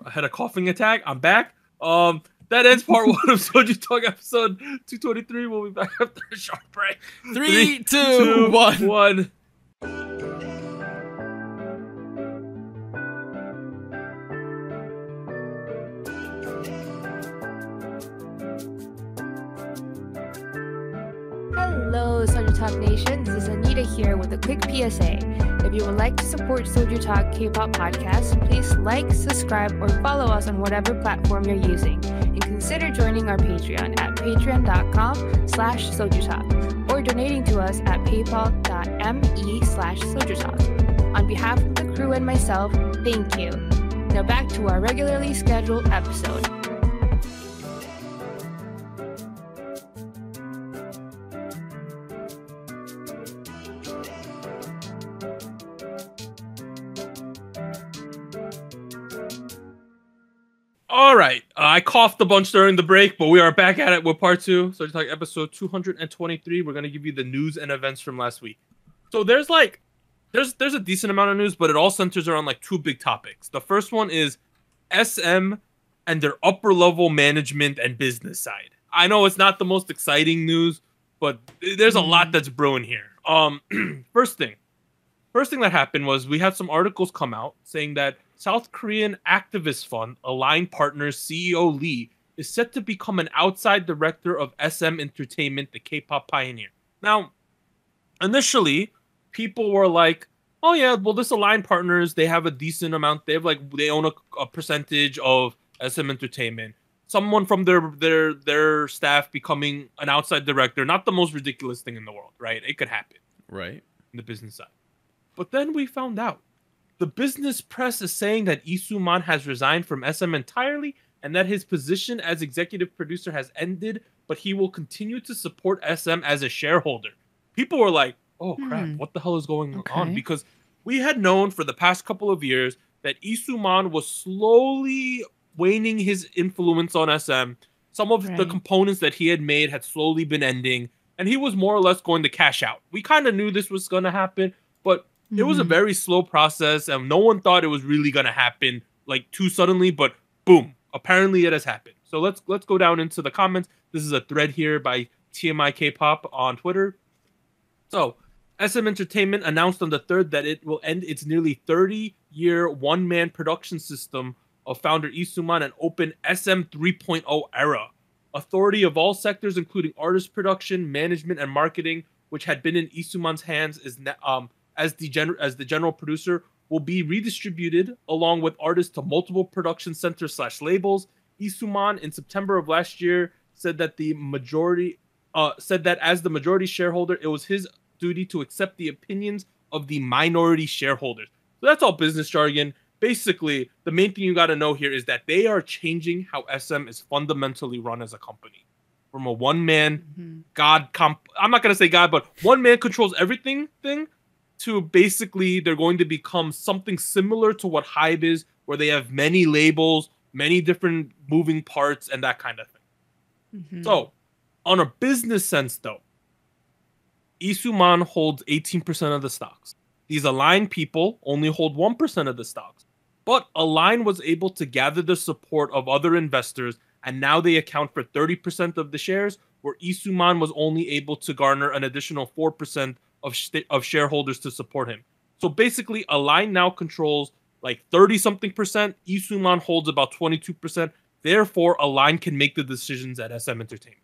I had a coughing attack. I'm back. That ends part 1 of SojuTalk episode 223. We'll be back after a short break. 3, 2, 1. 1. Hello, SojuTalk Nation. This is Anita here with a quick PSA. If you would like to support SojuTalk Kpop Podcast, please like, subscribe, or follow us on whatever platform you're using. And consider joining our Patreon at patreon.com/SojuTalk or donating to us at paypal.me/SojuTalk. On behalf of the crew and myself, thank you. Now back to our regularly scheduled episode. All right. I coughed a bunch during the break, but we are back at it with part 2. So, like episode 223, we're going to give you the news and events from last week. So, there's a decent amount of news, but it all centers around like 2 big topics. The first one is SM and their upper level management and business side. I know it's not the most exciting news, but there's a lot that's brewing here. First thing that happened was we had some articles come out saying that South Korean activist fund Align Partners CEO Lee is set to become an outside director of SM Entertainment, the K-pop pioneer. Now, initially, people were like, "Oh yeah, well this Align Partners, they have a decent amount. They own a percentage of SM Entertainment. Someone from their staff becoming an outside director, not the most ridiculous thing in the world, right? It could happen, Right. in the business side. But then we found out The business press is saying that Lee Soo-man has resigned from SM entirely and that his position as executive producer has ended, but he will continue to support SM as a shareholder. People were like, oh crap, what the hell is going on? Because we had known for the past couple of years that Lee Soo-man was slowly waning his influence on SM. Some of the components that he had made had slowly been ending, and he was more or less going to cash out. We kind of knew this was going to happen, but it was a very slow process, and no one thought it was really going to happen like too suddenly, but boom, apparently it has happened. So let's go down into the comments. This is a thread here by TMI Kpop on Twitter. So, SM Entertainment announced on the 3rd that it will end its nearly 30-year one-man production system of founder Lee Soo-man and open SM 3.0 era. Authority of all sectors, including artist production, management, and marketing, which had been in Lee Soo-man's hands as the general producer, will be redistributed along with artists to multiple production centers / labels. Lee Soo-man in September of last year said that as the majority shareholder, it was his duty to accept the opinions of the minority shareholders. So that's all business jargon. Basically, the main thing you got to know here is that they are changing how SM is fundamentally run as a company. From a one-man I'm not going to say God, but one man controls everything thing, to basically they're going to become something similar to what HYBE is, where they have many labels, many different moving parts, and that kind of thing. So, on a business sense, though, Lee Soo-man holds 18% of the stocks. These Align people only hold 1% of the stocks. But Align was able to gather the support of other investors, and now they account for 30% of the shares, where Lee Soo-man was only able to garner an additional 4% of shareholders to support him. So basically, Align now controls like 30-something%. Lee Soo-man holds about 22%. Therefore, Align can make the decisions at SM Entertainment.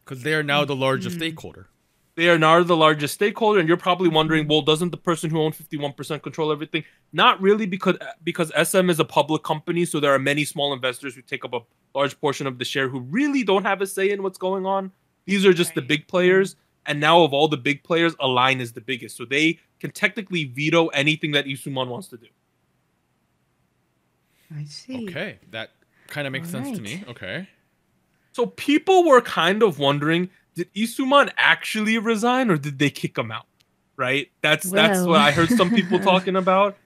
Because they are now the largest stakeholder. They are now the largest stakeholder, and you're probably wondering, well, doesn't the person who owns 51% control everything? Not really, because SM is a public company, so there are many small investors who take up a large portion of the share who really don't have a say in what's going on. These are just the big players, and now of all the big players, Align is the biggest, so they can technically veto anything that Lee Soo-man wants to do. I see. Okay, that kind of makes sense to me. Okay. So people were kind of wondering, did Lee Soo-man actually resign or did they kick him out? Right? That's what I heard some people talking about.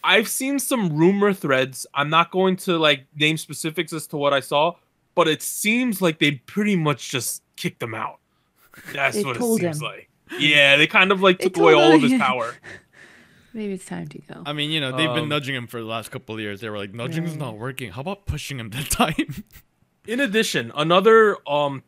I've seen some rumor threads. I'm not going to like name specifics as to what I saw, but it seems like they pretty much just kicked him out. That's what it seems like. Yeah, they kind of like took away all of his power. Maybe it's time to go. I mean, you know, they've been nudging him for the last couple of years. They were like, nudging is not working. How about pushing him that time? In addition, another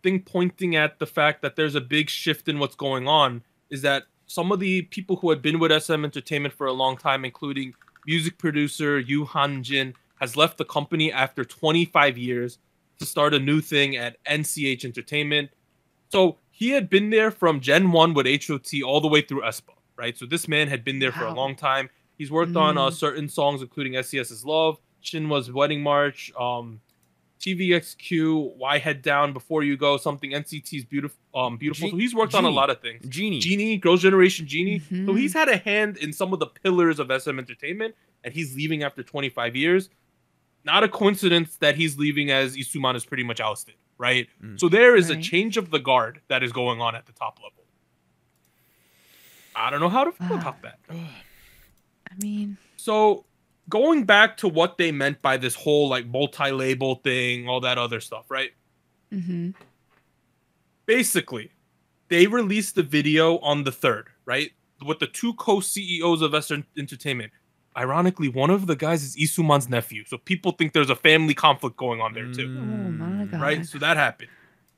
thing pointing at the fact that there's a big shift in what's going on is that some of the people who had been with SM Entertainment for a long time, including music producer Yoo Han-jin, has left the company after 25 years to start a new thing at NCH Entertainment. So he had been there from Gen 1 with HOT all the way through aespa, right? So this man had been there for a long time. He's worked on certain songs, including SES's Love, Shinhwa's Wedding March, TVXQ, Why Head Down, Before You Go, something, NCT's Beautiful. So he's worked on a lot of things. Genie, Girls' Generation Genie. So he's had a hand in some of the pillars of SM Entertainment, and he's leaving after 25 years. Not a coincidence that he's leaving as Lee Soo-man is pretty much ousted, right? So there is a change of the guard that is going on at the top level. I don't know how to feel about that. I mean... So... going back to what they meant by this whole like multi-label thing, all that other stuff, right? Basically, they released the video on the 3rd, right? With the two co-CEOs of SM Entertainment. Ironically, one of the guys is Lee Soo-man's nephew, so people think there's a family conflict going on there too. Oh my God. Right? So that happened.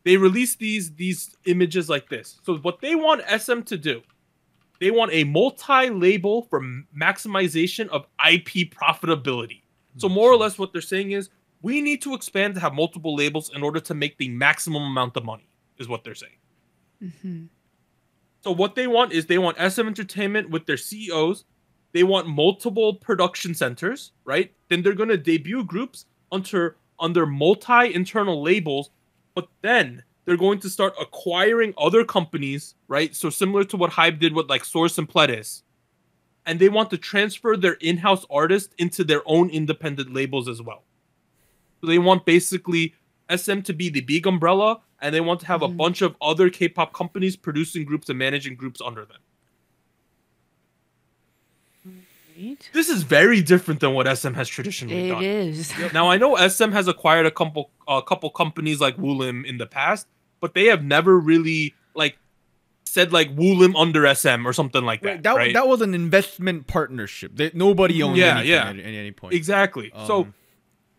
They released these images like this. So what they want SM to do, they want a multi-label for maximization of IP profitability. So more or less what they're saying is, we need to expand to have multiple labels in order to make the maximum amount of money, is what they're saying. So what they want is they want SM Entertainment with their CEOs. They want multiple production centers, right? Then they're going to debut groups under multi-internal labels, but then they're going to start acquiring other companies, right? So similar to what HYBE did with like Source and Pledis. and they want to transfer their in-house artists into their own independent labels as well. So they want basically SM to be the big umbrella, and they want to have a bunch of other K-pop companies producing groups and managing groups under them. Right. This is very different than what SM has traditionally done. It is. Now, I know SM has acquired a couple companies like Woolim in the past, but they have never really like said like Woolim under SM or something like that. Right? That was an investment partnership. Nobody owned anything at any point. Exactly. So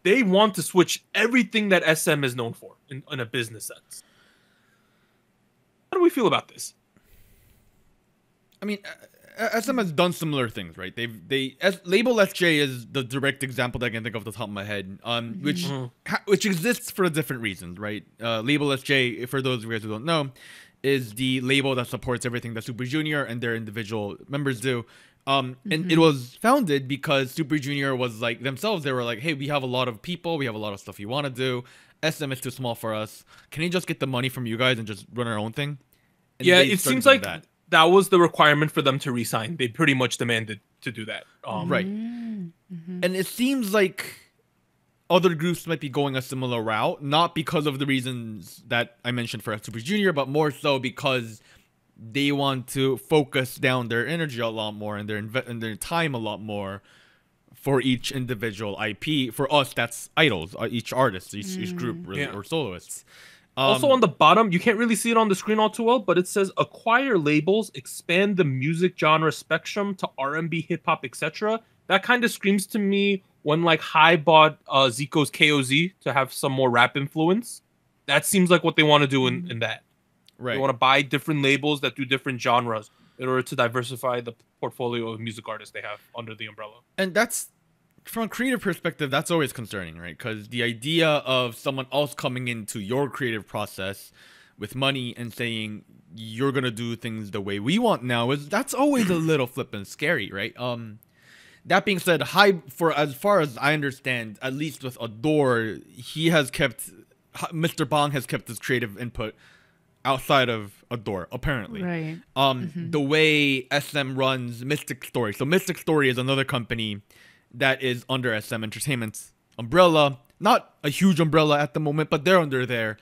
they want to switch everything that SM is known for in a business sense. How do we feel about this? I mean, SM has done similar things, right? Label SJ is the direct example that I can think of off the top of my head, which exists for different reasons, right? Label SJ, for those of you guys who don't know, is the label that supports everything that Super Junior and their individual members do. And it was founded because Super Junior was like themselves. They were like, hey, we have a lot of people. We have a lot of stuff we want to do. SM is too small for us. Can we just get the money from you guys and just run our own thing? And yeah, it seems like that was the requirement for them to resign. They pretty much demanded to do that. Right. And it seems like other groups might be going a similar route, not because of the reasons that I mentioned for Super Junior, but more so because they want to focus down their energy a lot more and their time a lot more for each individual IP. For us, that's idols, each artist, each group, really, or soloists. Also on the bottom, you can't really see it on the screen all too well, but it says acquire labels, expand the music genre spectrum to R&B, hip hop, etc. That kind of screams to me when like Hybe bought Zico's KOZ to have some more rap influence. That seems like what they want to do in that. Right. They want to buy different labels that do different genres in order to diversify the portfolio of music artists they have under the umbrella. And that's, from a creative perspective, that's always concerning, right? Because the idea of someone else coming into your creative process with money and saying you're gonna do things the way we want now that's always a little flippin' scary, right? That being said, Hybe, for as far as I understand, at least with Adore, Mr. Bong has kept his creative input outside of Adore, apparently. Right. The way SM runs Mystic Story. So Mystic Story is another company that is under SM Entertainment's umbrella. Not a huge umbrella at the moment, but they're under there.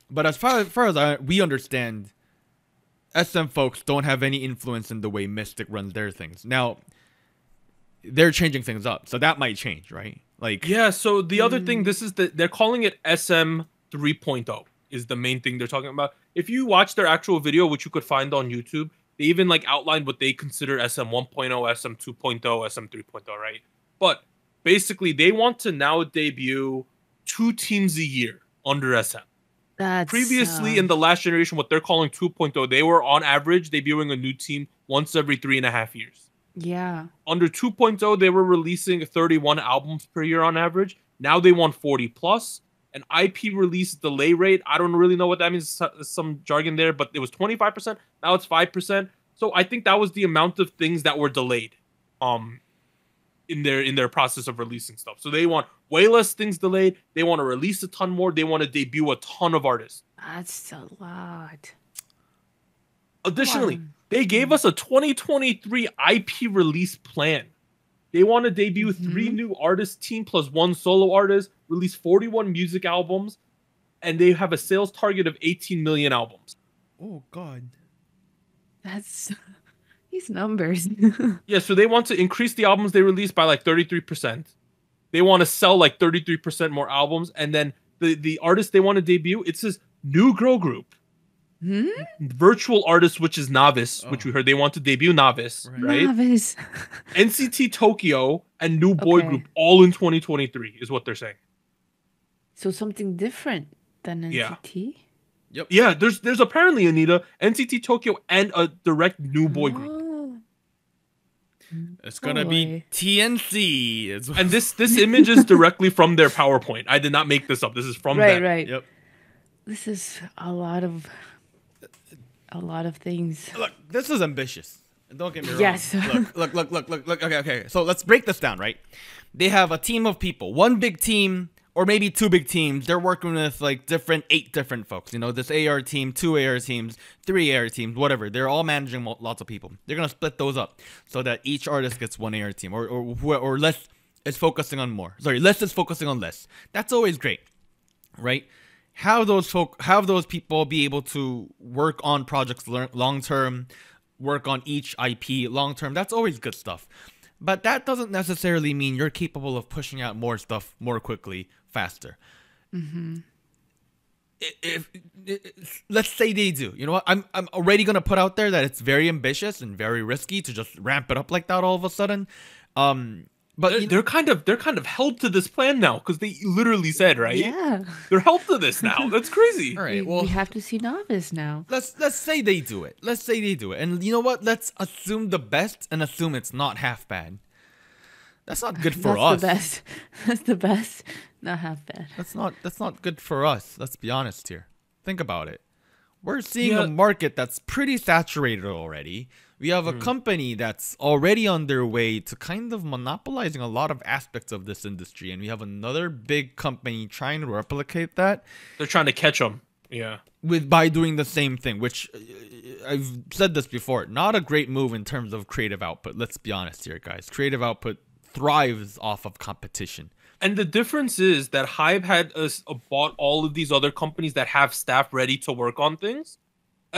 But as far as we understand, SM folks don't have any influence in the way Mystic runs their things. Now, they're changing things up, so that might change, right? Like, yeah. So the other thing, they're calling it SM 3.0 is the main thing they're talking about. If you watch their actual video, which you could find on YouTube, they even like outlined what they consider SM 1.0, SM 2.0, SM 3.0, right? But basically, they want to now debut 2 teams a year under SM. Previously, in the last generation, what they're calling 2.0, they were on average debuting a new team once every 3.5 years. Yeah. Under 2.0, they were releasing 31 albums per year on average. Now they want 40 plus. An IP release delay rate, I don't really know what that means, some jargon there, but it was 25%. Now it's 5%. So I think that was the amount of things that were delayed in their process of releasing stuff. So they want way less things delayed. They want to release a ton more. They want to debut a ton of artists. That's a lot. Additionally, they gave us a 2023 IP release plan. They want to debut 3 new artist team plus 1 solo artist, release 41 music albums, and they have a sales target of 18 million albums. Oh, God. That's these numbers. Yeah, so they want to increase the albums they release by like 33%. They want to sell like 33% more albums, and then the artist they want to debut, it's this new girl group. Virtual artist, which is Novice, which we heard they want to debut Novice, right? Novice. NCT Tokyo and new boy group all in 2023 is what they're saying. So something different than NCT? Yep. Yeah, there's apparently, Anita, NCT Tokyo and a direct new boy group. It's gonna be TNC. And this image is directly from their PowerPoint. I did not make this up. This is from them. Right. Yep. This is a lot of things. Look, this is ambitious. Don't get me wrong. Yes. Look. Okay. So let's break this down, right? They have a team of people. One big team or maybe 2 big teams. They're working with like 8 different folks. This AR team, 2 AR teams, 3 AR teams, whatever. They're all managing lots of people. They're gonna split those up so that each artist gets 1 AR team, or less is focusing on more. Sorry, less is focusing on less. That's always great, right? Have those people be able to work on projects long term, work on each IP long term. That's always good stuff. But that doesn't necessarily mean you're capable of pushing out more stuff more quickly, faster. Mm-hmm. Let's say they do. You know what? I'm already gonna put out there that it's very ambitious and very risky to just ramp it up like that all of a sudden. But they're kind of held to this plan now because they literally said, right? Yeah. They're held to this now. That's crazy. All right. We have to see Novice now. Let's say they do it. And you know what? Let's assume the best and assume it's not half bad. That's not good for us. That's the best. Not half bad. That's not good for us. Let's be honest here. Think about it. We're seeing a market that's pretty saturated already. We have a company that's already on their way to kind of monopolizing a lot of aspects of this industry. And we have another big company trying to replicate that. They're trying to catch them. Yeah. By doing the same thing, which I've said this before. Not a great move in terms of creative output. Let's be honest here, guys. Creative output thrives off of competition. And the difference is that Hive had bought all of these other companies that have staff ready to work on things.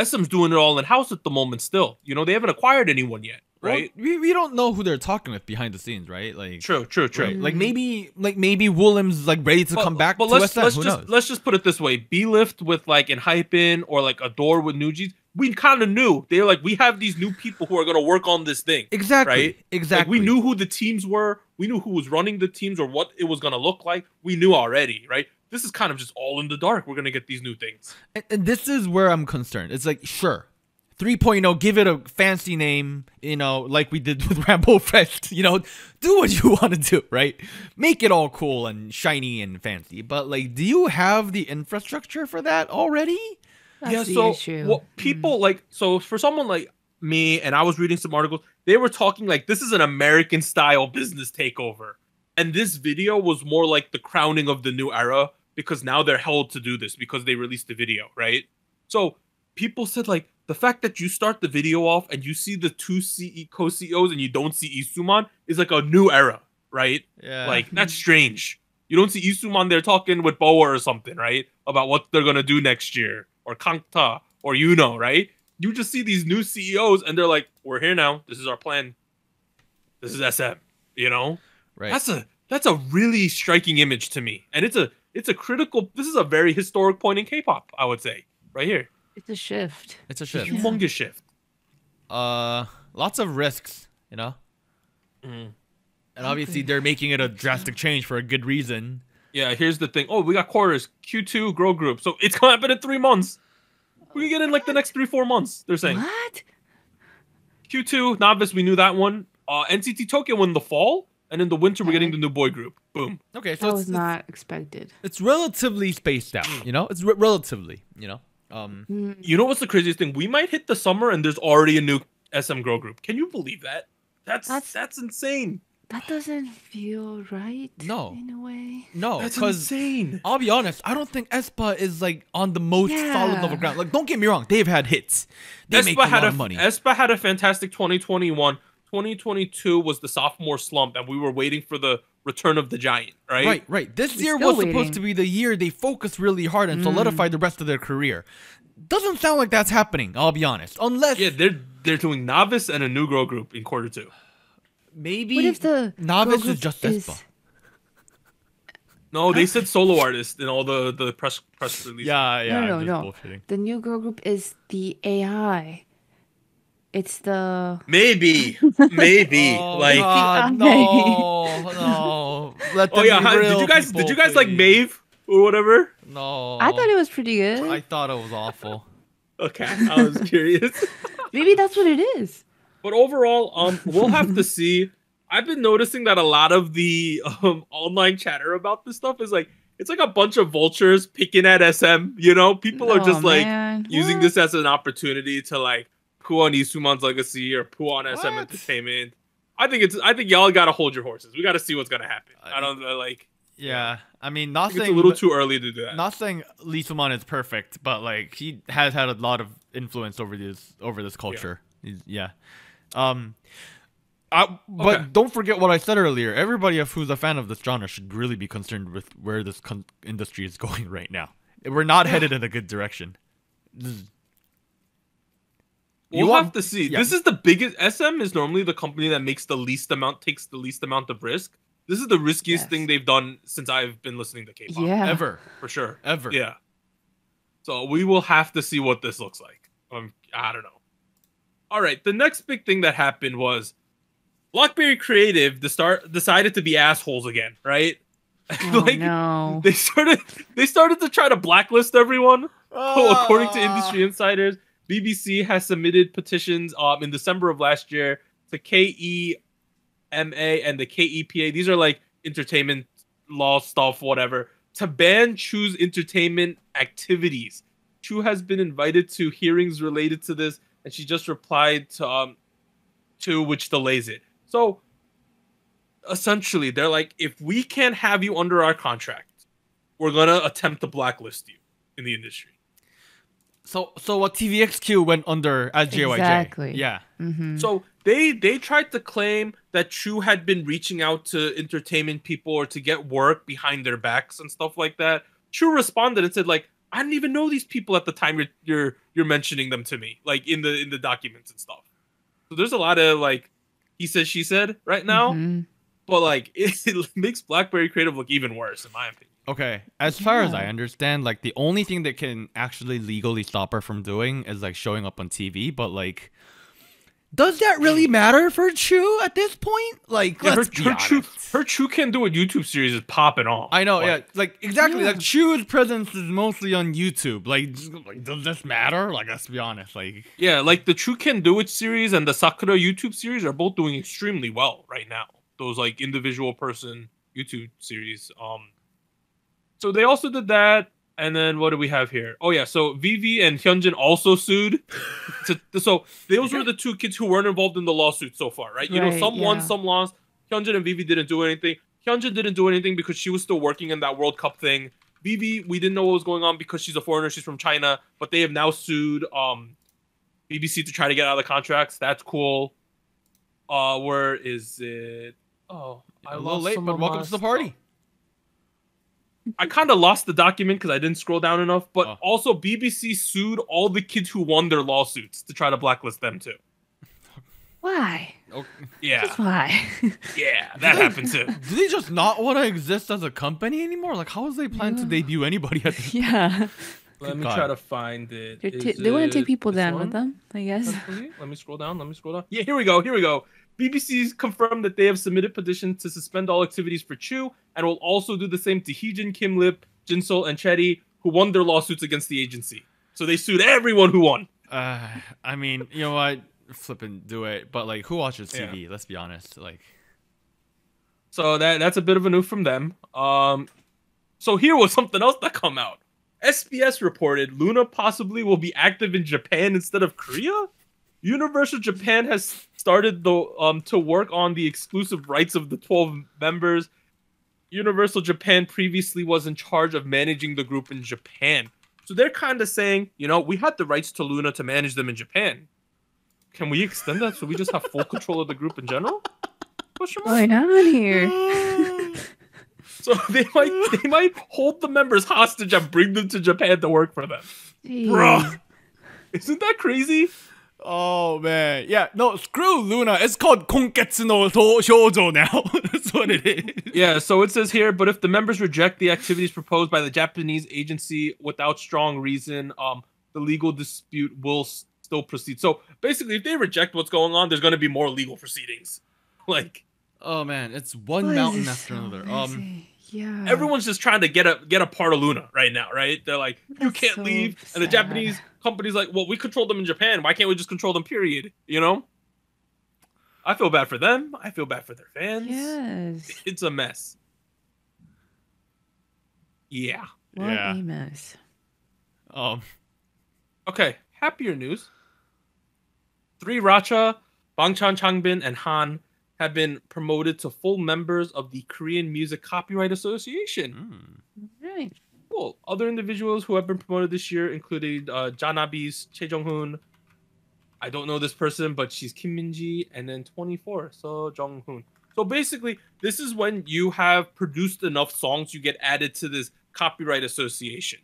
SM's doing it all in-house at the moment still. They haven't acquired anyone yet, right? Well, we don't know who they're talking with behind the scenes, right? Like True. Right? Like maybe Willem's like ready to come back to SM. Who knows? Let's just put it this way. B-Lift with like Enhypen or like Adore with Nujis, we kind of knew. They're like, we have these new people who are going to work on this thing. Exactly. Right? Exactly. Like, we knew who the teams were. We knew who was running the teams or what it was going to look like. We knew already, right? This is kind of just all in the dark. We're going to get these new things. And this is where I'm concerned. It's like, sure, 3.0, give it a fancy name, like we did with Rambo Fest, do what you want to do, right? Make it all cool and shiny and fancy. But like, do you have the infrastructure for that already? That's the issue. People so for someone like me, and I was reading some articles, they were talking like this is an American style business takeover. And this video was more like the crowning of the new era because now they're held to do this because they released the video, right? So people said like the fact that you start the video off and you see the 2 co-CEOs and you don't see Isuman is like a new era, right? Yeah. Like that's strange. You don't see Isuman there talking with Boa or something, right? About what they're going to do next year. Or Kangta, or right? You just see these new CEOs, and they're like, "We're here now. This is our plan. This is SM." Right? That's a really striking image to me, and it's a critical. This is a very historic point in K-pop, I would say, right here. It's a shift. It's a shift. Humongous shift. Lots of risks, And obviously, they're making it a drastic change for a good reason. Yeah, here's the thing. Oh, we got quarters. Q2 Grow Group. So it's going to happen in 3 months. We can get in like the next 3-4 months, they're saying. What? Q2, Novice, we knew that one. NCT Tokyo in the fall. And in the winter, we're getting the new boy group. Boom. Okay, so that was not expected. It's relatively spaced out, It's relatively, You know what's the craziest thing? We might hit the summer and there's already a new SM Grow Group. Can you believe that? That's insane. That doesn't feel right. No. In a way. No, that's insane. I'll be honest, I don't think aespa is like on the most solid level ground. Like, don't get me wrong, they've had hits. They make a lot of money. aespa had a fantastic 2021. 2022 was the sophomore slump, and we were waiting for the return of the giant, right? Right. This year was supposed to be the year they focused really hard and solidified the rest of their career. Doesn't sound like that's happening, I'll be honest. Unless they're doing Novice and a new Grow Group in quarter 2. Maybe what if the Novice is just aespa? No, they said solo artist in all the press releases. Yeah. No. The new girl group is the AI. It's the maybe. Oh, like God, no. Let them be real, did you guys like Maeve or whatever? No. I thought it was pretty good. I thought it was awful. Okay, I was curious. Maybe that's what it is. But overall, we'll have to see. I've been noticing that a lot of the online chatter about this stuff is like it's like a bunch of vultures picking at SM. People are just using this as an opportunity to like poo on Isuman's legacy or poo on SM Entertainment. I think y'all gotta hold your horses. We gotta see what's gonna happen. I don't know, like. Yeah, I mean, not It's a saying little too early to do that. not saying Lee Soo-man is perfect, but like he has had a lot of influence over this culture. Yeah. But Okay. don't forget what I said earlier. Everybody who's a fan of this genre should really be concerned with where this industry is going right now. We're not headed in a good direction. We'll have to see. Yeah. This is the biggest. SM is normally the company that takes the least amount of risk. This is the riskiest thing they've done since I've been listening to K-pop. Yeah. Ever. For sure. Ever. Yeah. So we will have to see what this looks like. I don't know. All right. The next big thing that happened was BlackBerry Creative decided to be assholes again, right? Oh, no. They started to try to blacklist everyone. According to industry insiders, BBC has submitted petitions in December of last year to KEMA and the KEPA. These are like entertainment law stuff, whatever, to ban Chu's entertainment activities. Chu has been invited to hearings related to this, and she just replied to which delays it. So essentially, they're like, if we can't have you under our contract, we're gonna attempt to blacklist you in the industry. So what TVXQ went under as JYJ. Exactly. Yeah. Mm-hmm. So they tried to claim that Chu had been reaching out to entertainment people or to get work behind their backs and stuff like that. Chu responded and said, like, I didn't even know these people at the time you're mentioning them to me, like in the documents and stuff. So there's a lot of like he said, she said right now, but like it makes BlackBerry Creative look even worse in my opinion. Okay, as far as I understand, like the only thing that can actually legally stop her from doing is like showing up on TV, but like does that really matter for Chu at this point? Like, let's be honest. Her Chu Can Do It YouTube series is popping off. I know, like exactly. Like Chu's presence is mostly on YouTube. Like, does this matter? Like, let's be honest. Like, yeah, like the Chu Can Do It series and the Sakura YouTube series are both doing extremely well right now. Those like individual person YouTube series. So they also did that, and then what do we have here? Oh yeah, so Vivi and Hyunjin also sued. So those were the two kids who weren't involved in the lawsuit so far, right? You know, some won, some lost. Hyunjin and Vivi didn't do anything. Hyunjin didn't do anything because she was still working in that World Cup thing. Vivi, we didn't know what was going on because she's a foreigner. She's from China, but they have now sued BBC to try to get out of the contracts. That's cool. Where is it? Oh, a little late, but welcome to the party. I kind of lost the document because I didn't scroll down enough, but also BBC sued all the kids who won their lawsuits to try to blacklist them too. Why? Okay. Yeah. Just why? Yeah, that happened too. Do they just not want to exist as a company anymore? Like, how is they plan to debut anybody at this Yeah. Let me try to find it. They want to take people down with them, I guess. Let me scroll down. Yeah, here we go. BBC's confirmed that they have submitted petitions to suspend all activities for Chu and will also do the same to Heejin, Kim Lip, Jinsol, and Chetty, who won their lawsuits against the agency. So they sued everyone who won. I mean, you know what? Flippin' do it. But like, who watches TV? Yeah. Let's be honest. Like, so that's a bit of a news from them. So here was something else that come out. SBS reported Luna possibly will be active in Japan instead of Korea. Universal Japan has started to work on the exclusive rights of the 12 members. Universal Japan previously was in charge of managing the group in Japan. So they're kind of saying, you know, we had the rights to Luna to manage them in Japan. Can we extend that so we just have full control of the group in general? What's going on here? So they might hold the members hostage and bring them to Japan to work for them. Jeez. Bro, isn't that crazy? Oh man, yeah, no, screw Luna. It's called Konketsu no Shoujo now. That's what it is. Yeah, so it says here, but if the members reject the activities proposed by the Japanese agency without strong reason, the legal dispute will still proceed. So basically, if they reject what's going on, there's going to be more legal proceedings. Like, oh man, it's one mountain after another. Yeah. Everyone's just trying to get a part of Luna right now, right? They're like, you can't leave. And the Japanese company's like, well, we control them in Japan. Why can't we just control them, period? You know? I feel bad for them. I feel bad for their fans. Yes. It's a mess. Yeah. What a mess. Okay, happier news. 3 Racha, Bangchan Changbin, and Han have been promoted to full members of the Korean Music Copyright Association. Right. Cool. Other individuals who have been promoted this year included Janabi's Choi Jong-hoon. I don't know this person, but she's Kim Min-ji, and then 24, So Jong-hoon. So basically, this is when you have produced enough songs, you get added to this copyright association.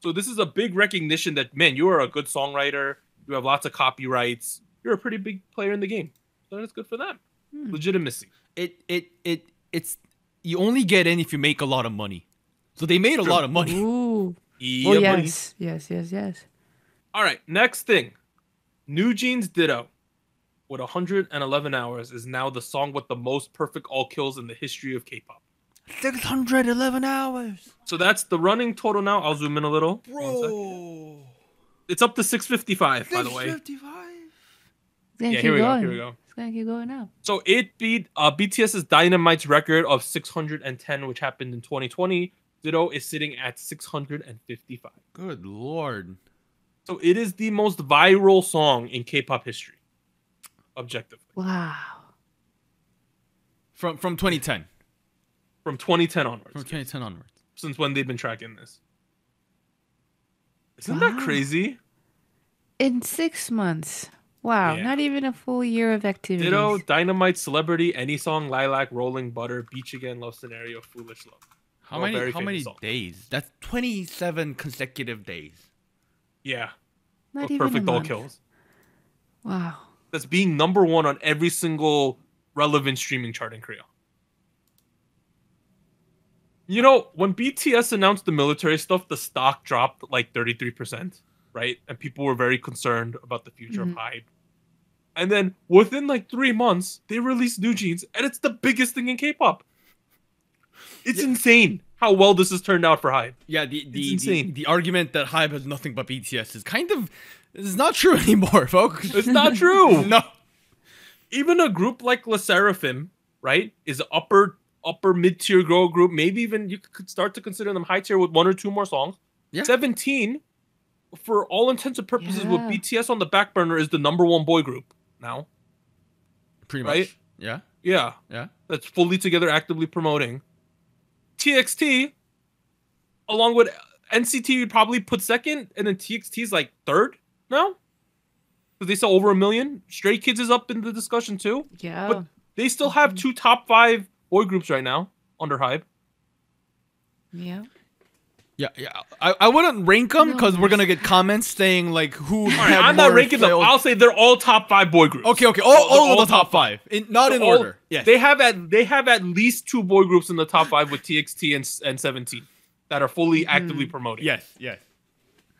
So this is a big recognition that, man, you are a good songwriter. You have lots of copyrights. You're a pretty big player in the game. So that's good for them. Legitimacy. It's you only get in if you make a lot of money. So they made a lot of money. Ooh. Yeah, Oh, buddy. yes. All right, next thing. New Jeans Ditto, with 111 hours, is now the song with the most perfect all kills in the history of K-pop. 611 hours. So that's the running total now. I'll zoom in a little. Bro. It's up to 655, by the way. 655. Yeah, Here we go. It's gonna keep going up. So it beat BTS's Dynamite's record of 610, which happened in 2020. Ditto is sitting at 655. Good lord. So it is the most viral song in K-pop history, objectively. Wow. From 2010. From 2010 onwards. From 2010 onwards. Since when they've been tracking this. Isn't that crazy? In 6 months. Wow. Yeah. Not even a full year of activity. Ditto, Dynamite, Celebrity, Any Song, Lilac, Rolling Butter, Beach Again, Love Scenario, Foolish Love. How many days? That's 27 consecutive days. Yeah. Not With even perfect a all month. kills. Wow. That's being number one on every single relevant streaming chart in Korea. You know, when BTS announced the military stuff, the stock dropped like 33%, right? And people were very concerned about the future of HYBE. And then within like 3 months, they released New Jeans, and it's the biggest thing in K-pop. It's insane how well this has turned out for HYBE. Yeah, It's insane. the argument that HYBE has nothing but BTS is not true anymore, folks. It's not true. No. Even a group like La Seraphim, right, is an upper mid-tier girl group. Maybe even you could start to consider them high tier with 1 or 2 more songs. Yeah. 17, for all intents and purposes, with Yeah. BTS on the back burner, is the number 1 boy group now. Pretty Right? much. Yeah. Yeah, Yeah. that's fully together, actively promoting. TXT, along with NCT, would probably put second, and then TXT's like third now, because they sell over 1 million. Stray Kids is up in the discussion too. Yeah. But they still have 2 top 5 boy groups right now under HYBE. Yeah. Yeah. I wouldn't rank them because No. we're gonna get comments saying like who. All right, I'm not ranking them. I'll say they're all top 5 boy groups. Okay. They're All of the top 5, not in all- order. Yes. They have at least 2 boy groups in the top 5 with TXT and 17 that are fully actively promoting. Yes.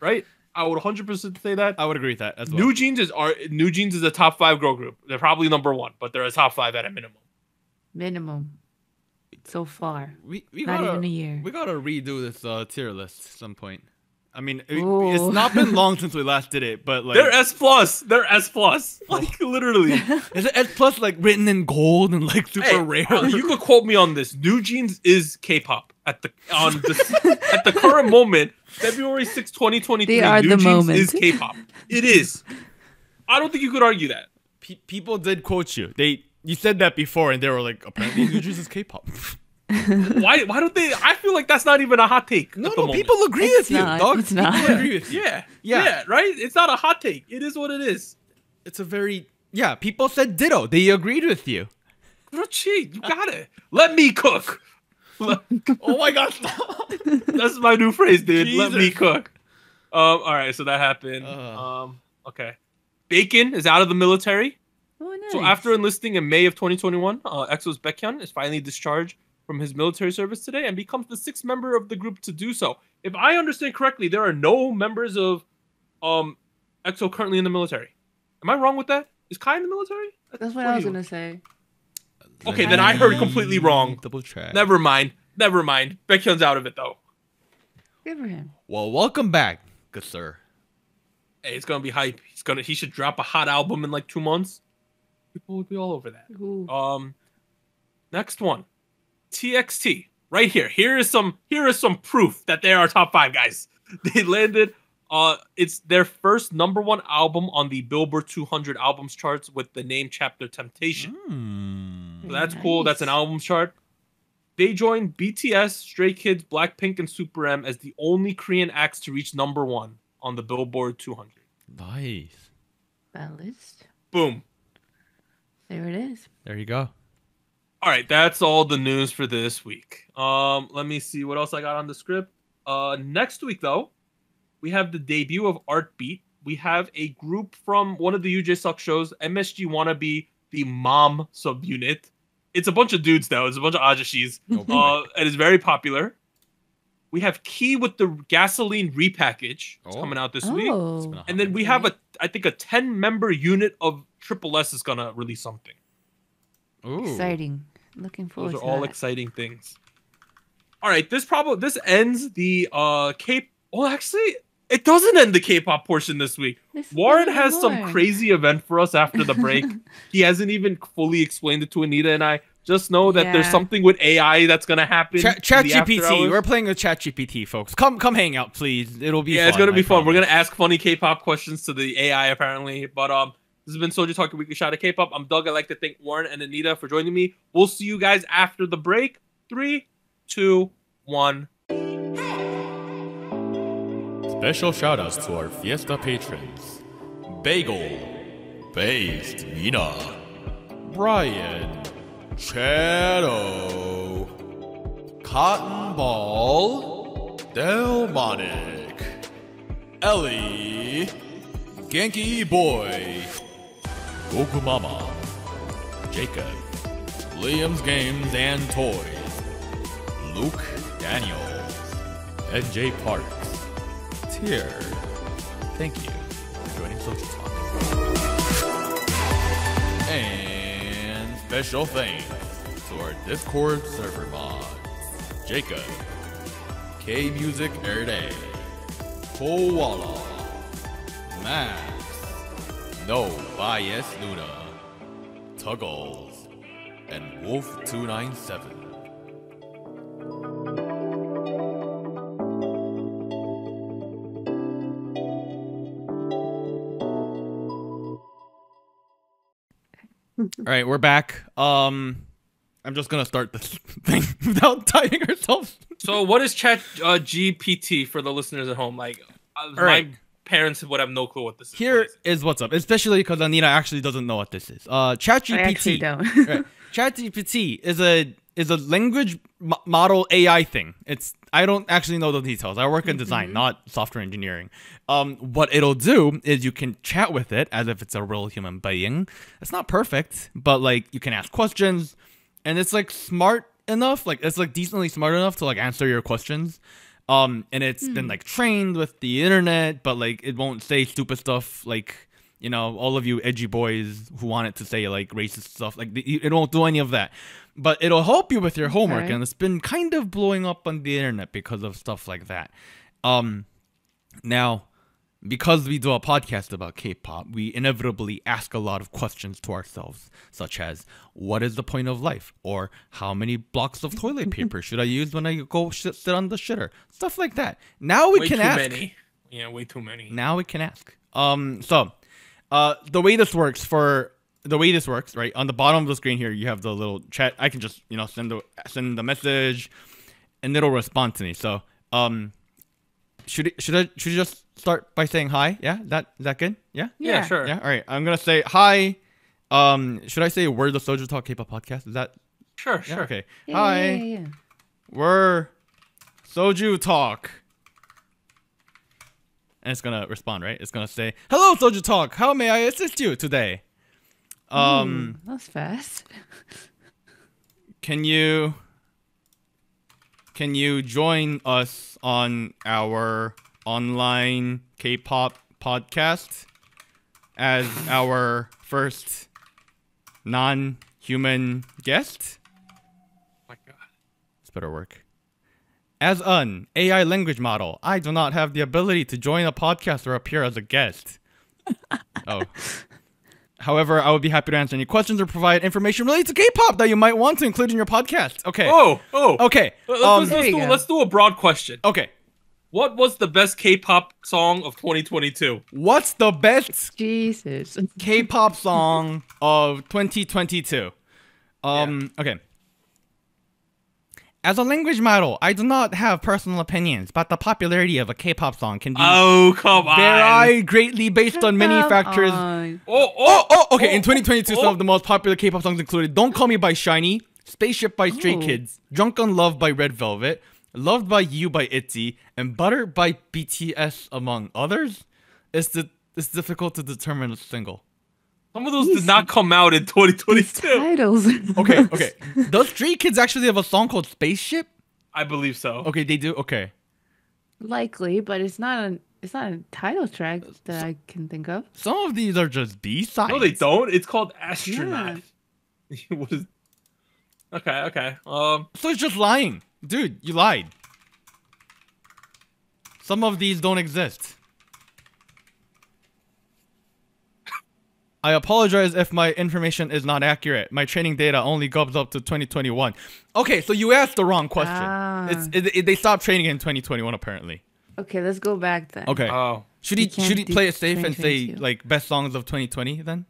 Right? I would 100% say that. I would agree with that as well. New Jeans is a top 5 girl group. They're probably number 1, but they're a top 5 at a minimum. Minimum. So far. we Not gotta, even a year. We gotta redo this tier list at some point. I mean, Ooh. it's not been long since we last did it, but like They're S+. They're S+. Like literally. is it S plus like written in gold and like super Hey, rare? you could quote me on this. New Jeans is K-pop at the current moment, February 6, 2023. They are New the Jeans moment. is K-pop. It is. I don't think you could argue that. People did quote you. You said that before, and they were like, apparently New Jeans is K-pop. Why don't they? I feel like that's not even a hot take. No, at the moment. people agree It's with you, not, dog. it's not. People agree with you. Yeah, right? It's not a hot take. It is what it is. It's a very people said ditto. They agreed with you. Cheat. You got it. Let me cook. Oh my god, stop. That's my new phrase, dude. Let me Jesus. cook. All right, so that happened. Okay. Bacon is out of the military. Oh, nice. So after enlisting in May of 2021, EXO's Baekhyun is finally discharged from his military service today and becomes the 6th member of the group to do so. If I understand correctly, there are no members of EXO currently in the military. Am I wrong with that? Is Kai in the military? That's what I was gonna say. Okay, then I heard completely wrong. Double check. Never mind. Baekhyun's out of it though. Good for him. Well, welcome back, good sir. Hey, it's gonna be hype. He should drop a hot album in like 2 months. People would be all over that. Ooh. Next one. TXT. Right here. Here is some proof that they are top 5 guys. They landed it's their first #1 album on the Billboard 200 albums charts with the name Chapter Temptation. So that's cool. That's an album chart. They joined BTS, Stray Kids, Blackpink, and Super M as the only Korean acts to reach #1 on the Billboard 200. Nice. That list. Boom. There it is. There you go. All right, that's all the news for this week. Let me see what else I got on the script. Next week, though, we have the debut of Artbeat. We have a group from one of the UJ shows, MSG Wannabe, the mom subunit. It's a bunch of dudes, though. It's a bunch of ajashis. It is very popular. We have Key with the Gasoline repackage. It's coming out this week. And then we have, I think, a 10-member unit of Triple S is going to release something. Ooh. Exciting. Looking forward to that. Those are all exciting things. All right, this ends the K. Well, actually, it doesn't end the K-pop portion this week. Warren has some crazy event for us after the break. He hasn't even fully explained it to Anita and I. Just know that there's something with AI that's gonna happen. ChatGPT. We're playing with ChatGPT, folks. Come hang out, please. It'll be fun, it's gonna be fun. We're gonna ask funny K-pop questions to the AI apparently. But this has been SojuTalk, your weekly shot of K-pop. I'm Doug. I'd like to thank Warren and Anita for joining me. We'll see you guys after the break. 3, 2, 1. Special shoutouts to our Fiesta patrons: Bagel, Based, Mina, Brian, Shadow, Cotton Ball, Delmonic, Ellie, Genki Boy, Goku Mama, Jacob, Liam's Games and Toys, Luke Daniels, NJ Parks, Tier. Thank you for joining SojuTalk. And special thanks to our Discord server mods: Jacob, K Music Erday, Koala, Max, No Bias Luna, Tuggles, and Wolf297. All right, we're back. I'm just gonna start this thing without timing ourselves. So, what is Chat GPT for the listeners at home? Like, my parents would have no clue what this is. Here is what's up, especially because Anita actually doesn't know what this is. ChatGPT. I actually don't. Right. ChatGPT is a language model AI thing. I don't actually know the details. I work in design, not software engineering. What it'll do is you can chat with it as if it's a real human being. It's not perfect, but like you can ask questions, and it's like smart enough, like it's like decently smart enough to like answer your questions. And it's been like trained with the internet, but like it won't say stupid stuff like, you know, all of you edgy boys who want it to say like racist stuff, like it won't do any of that. But it'll help you with your homework, and it's been kind of blowing up on the internet because of stuff like that. Now, because we do a podcast about K-pop, we inevitably ask a lot of questions to ourselves, such as, what is the point of life? Or how many blocks of toilet paper should I use when I go sit on the shitter? Stuff like that. Now we can ask. Many. Yeah, way too many. Now we can ask. The way this works, right? On the bottom of the screen here, you have the little chat. I can just, send the message, and it'll respond to me. So, should I just start by saying hi? Yeah, is that good? Yeah. Yeah, sure. Yeah. All right. I'm gonna say hi. Should I say we're the SojuTalk Kpop Podcast? Is that sure? Yeah? Sure. Okay. Yeah, Hi. yeah. We're SojuTalk. And it's gonna respond, right? It's gonna say, "Hello, SojuTalk. How may I assist you today?" That's fast. Can you join us on our online K-pop podcast as our first non-human guest? My God, this better work. As an AI language model, I do not have the ability to join a podcast or appear as a guest. Oh. However, I would be happy to answer any questions or provide information related to K-pop that you might want to include in your podcast. Okay. Oh. Okay. Let's do a broad question. Okay. What was the best K-pop song of 2022? What's the best Jesus. K-pop song of 2022? Okay. As a language model, I do not have personal opinions, but the popularity of a K-pop song can be vary greatly based on many factors. Okay. In 2022, some of the most popular K-pop songs included "Don't Call Me" by SHINee, "Spaceship" by Stray Kids, "Drunk on Love" by Red Velvet, "Loved by You" by ITZY, and "Butter" by BTS, among others. It's difficult to determine a single. Some of those did not come out in 2022. Titles. Okay. Does Stray Kids actually have a song called "Spaceship"? I believe so. Okay, they do. Okay. Likely, but it's not a title track that I can think of. Some of these are just B-sides. No, they don't. It's called Astronaut. Yeah. What is... Okay. So it's just lying. Dude, you lied. Some of these don't exist. I apologize if my information is not accurate. My training data only goes up to 2021. Okay, so you asked the wrong question. They stopped training in 2021 apparently. Okay, let's go back then. Okay. Oh. Should he play it safe and say like best songs of 2020 then?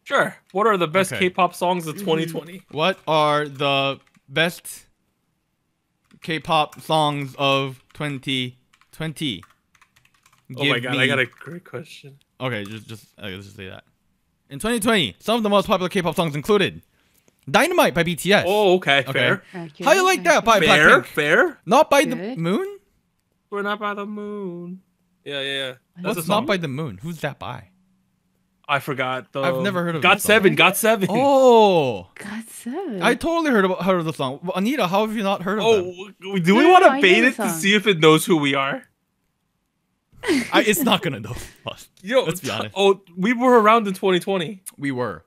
Sure. What are the best K-pop songs of 2020? What are the best K-pop songs of 2020? Oh my god, I got a great question. Okay, let's just say that. In 2020, some of the most popular K-pop songs included "Dynamite" by BTS. Oh, okay. Fair. How You Like That by Blackpink. Fair. Not by the Moon? We're not by the moon. Yeah. What's Not by the Moon? Who's that by? I forgot. I've never heard of Got Seven. Oh. GOT7. I totally heard of the song. Anita, how have you not heard of them? Do we want to bait it to see if it knows who we are? It's not gonna know us. Let's be honest. We were around in 2020. We were.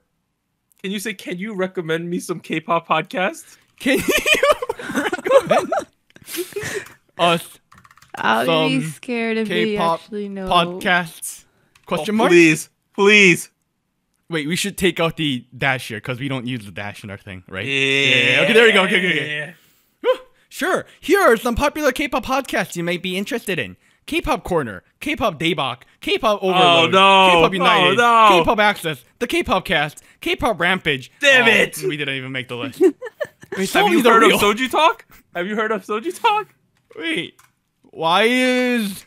Can you recommend me some K-pop podcasts? Can you recommend us I'll be scared if they K-pop actually know. podcasts? Question mark? Please. Wait, we should take out the dash here because we don't use the dash in our thing, right? Yeah. Okay, there we go. Okay. Sure. Here are some popular K-pop podcasts you might be interested in. K-pop Corner, K-pop Daebak, K-pop Overload, K-pop United, K-pop Access, the K-pop Cast, K-pop Rampage. Damn it! We didn't even make the list. Wait, have you heard of SojuTalk? Have you heard of SojuTalk? Wait, why is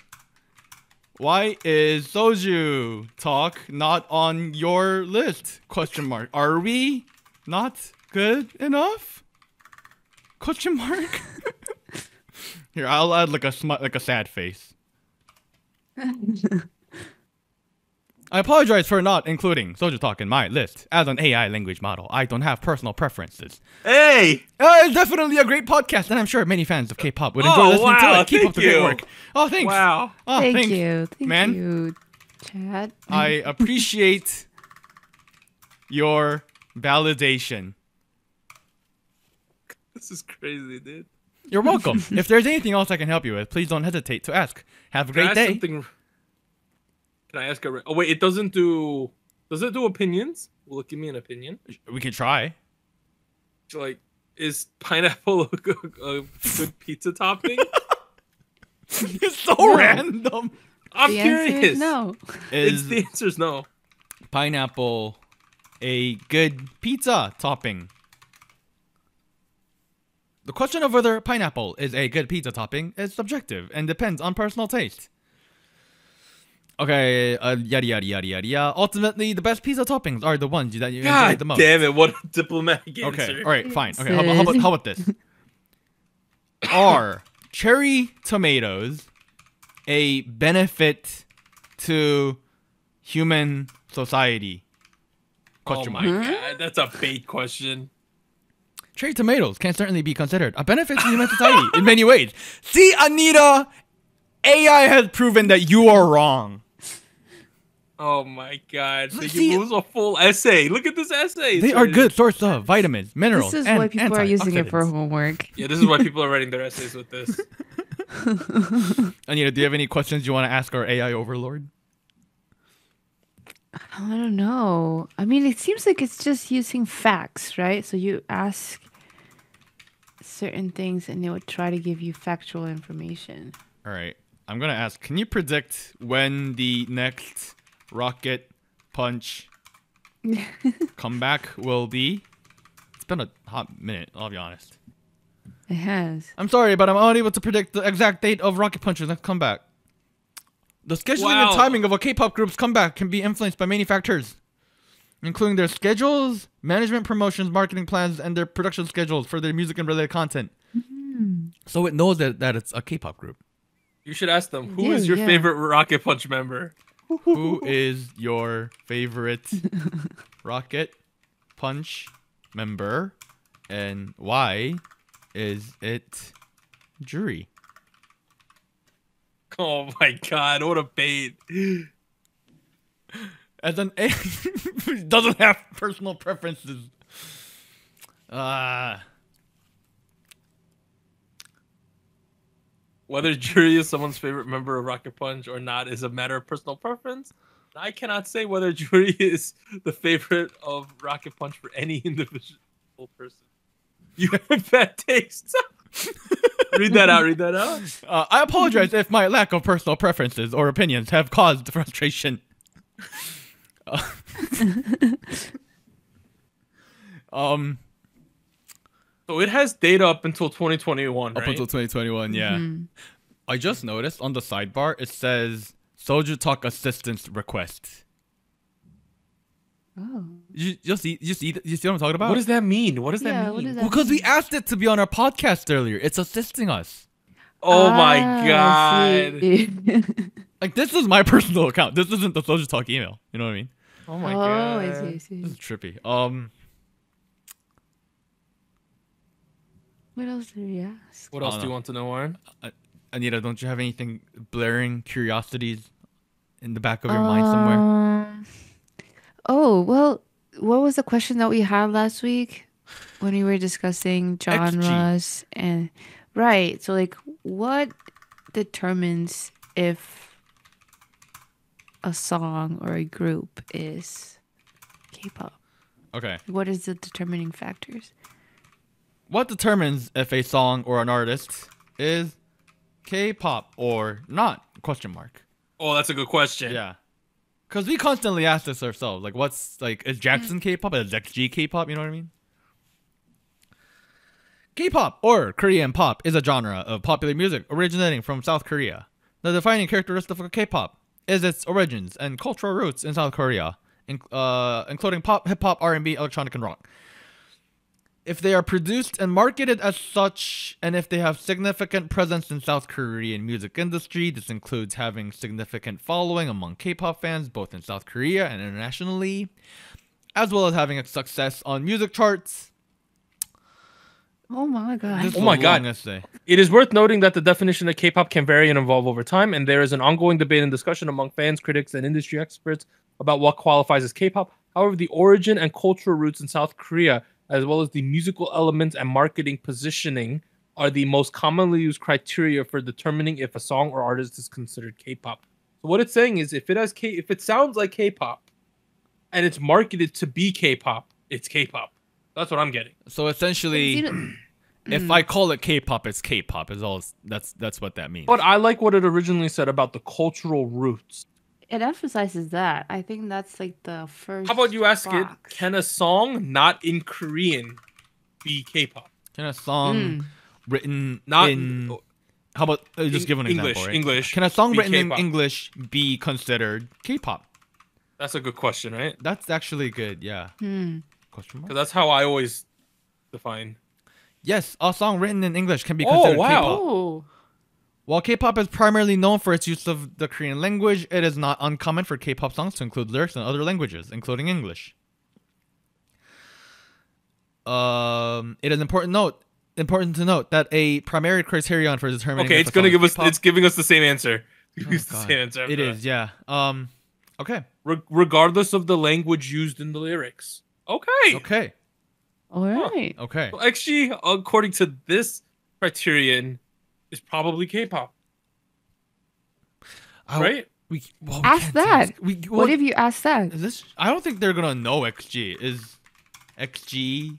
SojuTalk not on your list? Question mark. Are we not good enough? Question mark. Here, I'll add like a sad face. I apologize for not including SojuTalk in my list. As an AI language model, I don't have personal preferences. Hey! It's definitely a great podcast, and I'm sure many fans of K-pop would enjoy listening to it. Keep up the great work. Oh, thanks. Wow. Oh, Thank you. Thank man. you, Chad. I appreciate your validation. This is crazy, dude. You're welcome. If there's anything else I can help you with, please don't hesitate to ask. Have a great day. Can I ask a... Oh, wait, it doesn't do... Does it do opinions? Will it give me an opinion? We can try. Like, is pineapple a good pizza topping? It's so random. I'm curious. No. The answer is no. Pineapple a good pizza topping? The question of whether pineapple is a good pizza topping is subjective and depends on personal taste. Okay, yada yada yada yada. Ultimately, the best pizza toppings are the ones that you enjoy the most. Damn it! What a diplomatic answer. Okay, all right, fine. Okay, how about this? Are cherry tomatoes a benefit to human society? Question mark. God, that's a bait question. Cherry tomatoes can certainly be considered a benefit to human society in many ways. See, Anita, AI has proven that you are wrong. Oh my god. It was a full essay. Look at this essay. They are good source of vitamins, minerals, and This is why people are using it for homework. Yeah, this is why people are writing their essays with this. Anita, do you have any questions you want to ask our AI overlord? I don't know. I mean, it seems like it's just using facts, right? So you ask certain things and it would try to give you factual information. All right. I'm going to ask, can you predict when the next Rocket Punch comeback will be? been a hot minute, I'll be honest. It has. I'm sorry, but I'm unable to predict the exact date of Rocket Punch's next comeback. The scheduling and timing of a K-pop group's comeback can be influenced by many factors, including their schedules, management, promotions, marketing plans, and their production schedules for their music and related content. Mm-hmm. So it knows that it's a K-pop group. You should ask them, who is your favorite Rocket Punch member? Who is your favorite Rocket Punch member, and why is it Jury? Oh my god, what a bait. As an A doesn't have personal preferences. Whether Jury is someone's favorite member of Rocket Punch or not is a matter of personal preference. I cannot say whether Jury is the favorite of Rocket Punch for any individual person. You have bad taste. Read that out. I apologize if my lack of personal preferences or opinions have caused frustration. So it has data up until 2021, right? Up until 2021, yeah. Mm-hmm. I just noticed on the sidebar it says SojuTalk assistance request. Oh. You see what I'm talking about? What does that mean? What does that mean? Because we asked it to be on our podcast earlier. It's assisting us. Oh my god. Like, this is my personal account. This isn't the SojuTalk email. You know what I mean? Oh my god. I see. This is trippy. What else did we ask? What else do you want to know, Warren? Anita, don't you have anything blaring curiosities in the back of your mind somewhere? Oh, well, what was the question that we had last week when we were discussing genres? And right, so like, what determines if a song or a group is K-pop? Okay. What is the determining factors? What determines if a song or an artist is K-pop or not? Question mark. Oh, that's a good question. Yeah. Because we constantly ask this ourselves. Like, is Jackson K-pop? Is XG K-pop? You know what I mean? K-pop, or Korean pop, is a genre of popular music originating from South Korea. The defining characteristic of K-pop is its origins and cultural roots in South Korea, including pop, hip-hop, R&B, electronic, and rock. If they are produced and marketed as such, and if they have significant presence in South Korean music industry, this includes having significant following among K-pop fans, both in South Korea and internationally, as well as having a success on music charts. Oh my god. Oh my god. It is worth noting that the definition of K-pop can vary and evolve over time, and there is an ongoing debate and discussion among fans, critics, and industry experts about what qualifies as K-pop. However, the origin and cultural roots in South Korea, as well as the musical elements and marketing positioning, are the most commonly used criteria for determining if a song or artist is considered K-pop. So what it's saying is, if it sounds like K-pop and it's marketed to be K-pop, it's K-pop. That's what I'm getting. So essentially, if I call it K-pop, it's K-pop. That's what that means. But I like what it originally said about the cultural roots. It emphasizes that. I think that's like the first. How about you ask box. it? Can a song not in Korean be K-pop? Can a song written not in? How about just give an example? Right? English. Can a song written K-pop in English be considered K-pop? That's a good question, right? That's actually good. Yeah. Question mark? Because that's how I always define. Yes, a song written in English can be considered K-pop. Oh. While K-pop is primarily known for its use of the Korean language, it is not uncommon for K-pop songs to include lyrics in other languages, including English. It is important to note that a primary criterion for determining. Okay, it's gonna give us. It's giving us the same answer. It is, yeah. Okay. Regardless of the language used in the lyrics. Okay. Okay. All right. Okay. So actually, according to this criterion, is probably K-pop. Right? Ask that. What if you ask that? I don't think they're gonna know XG. Is XG?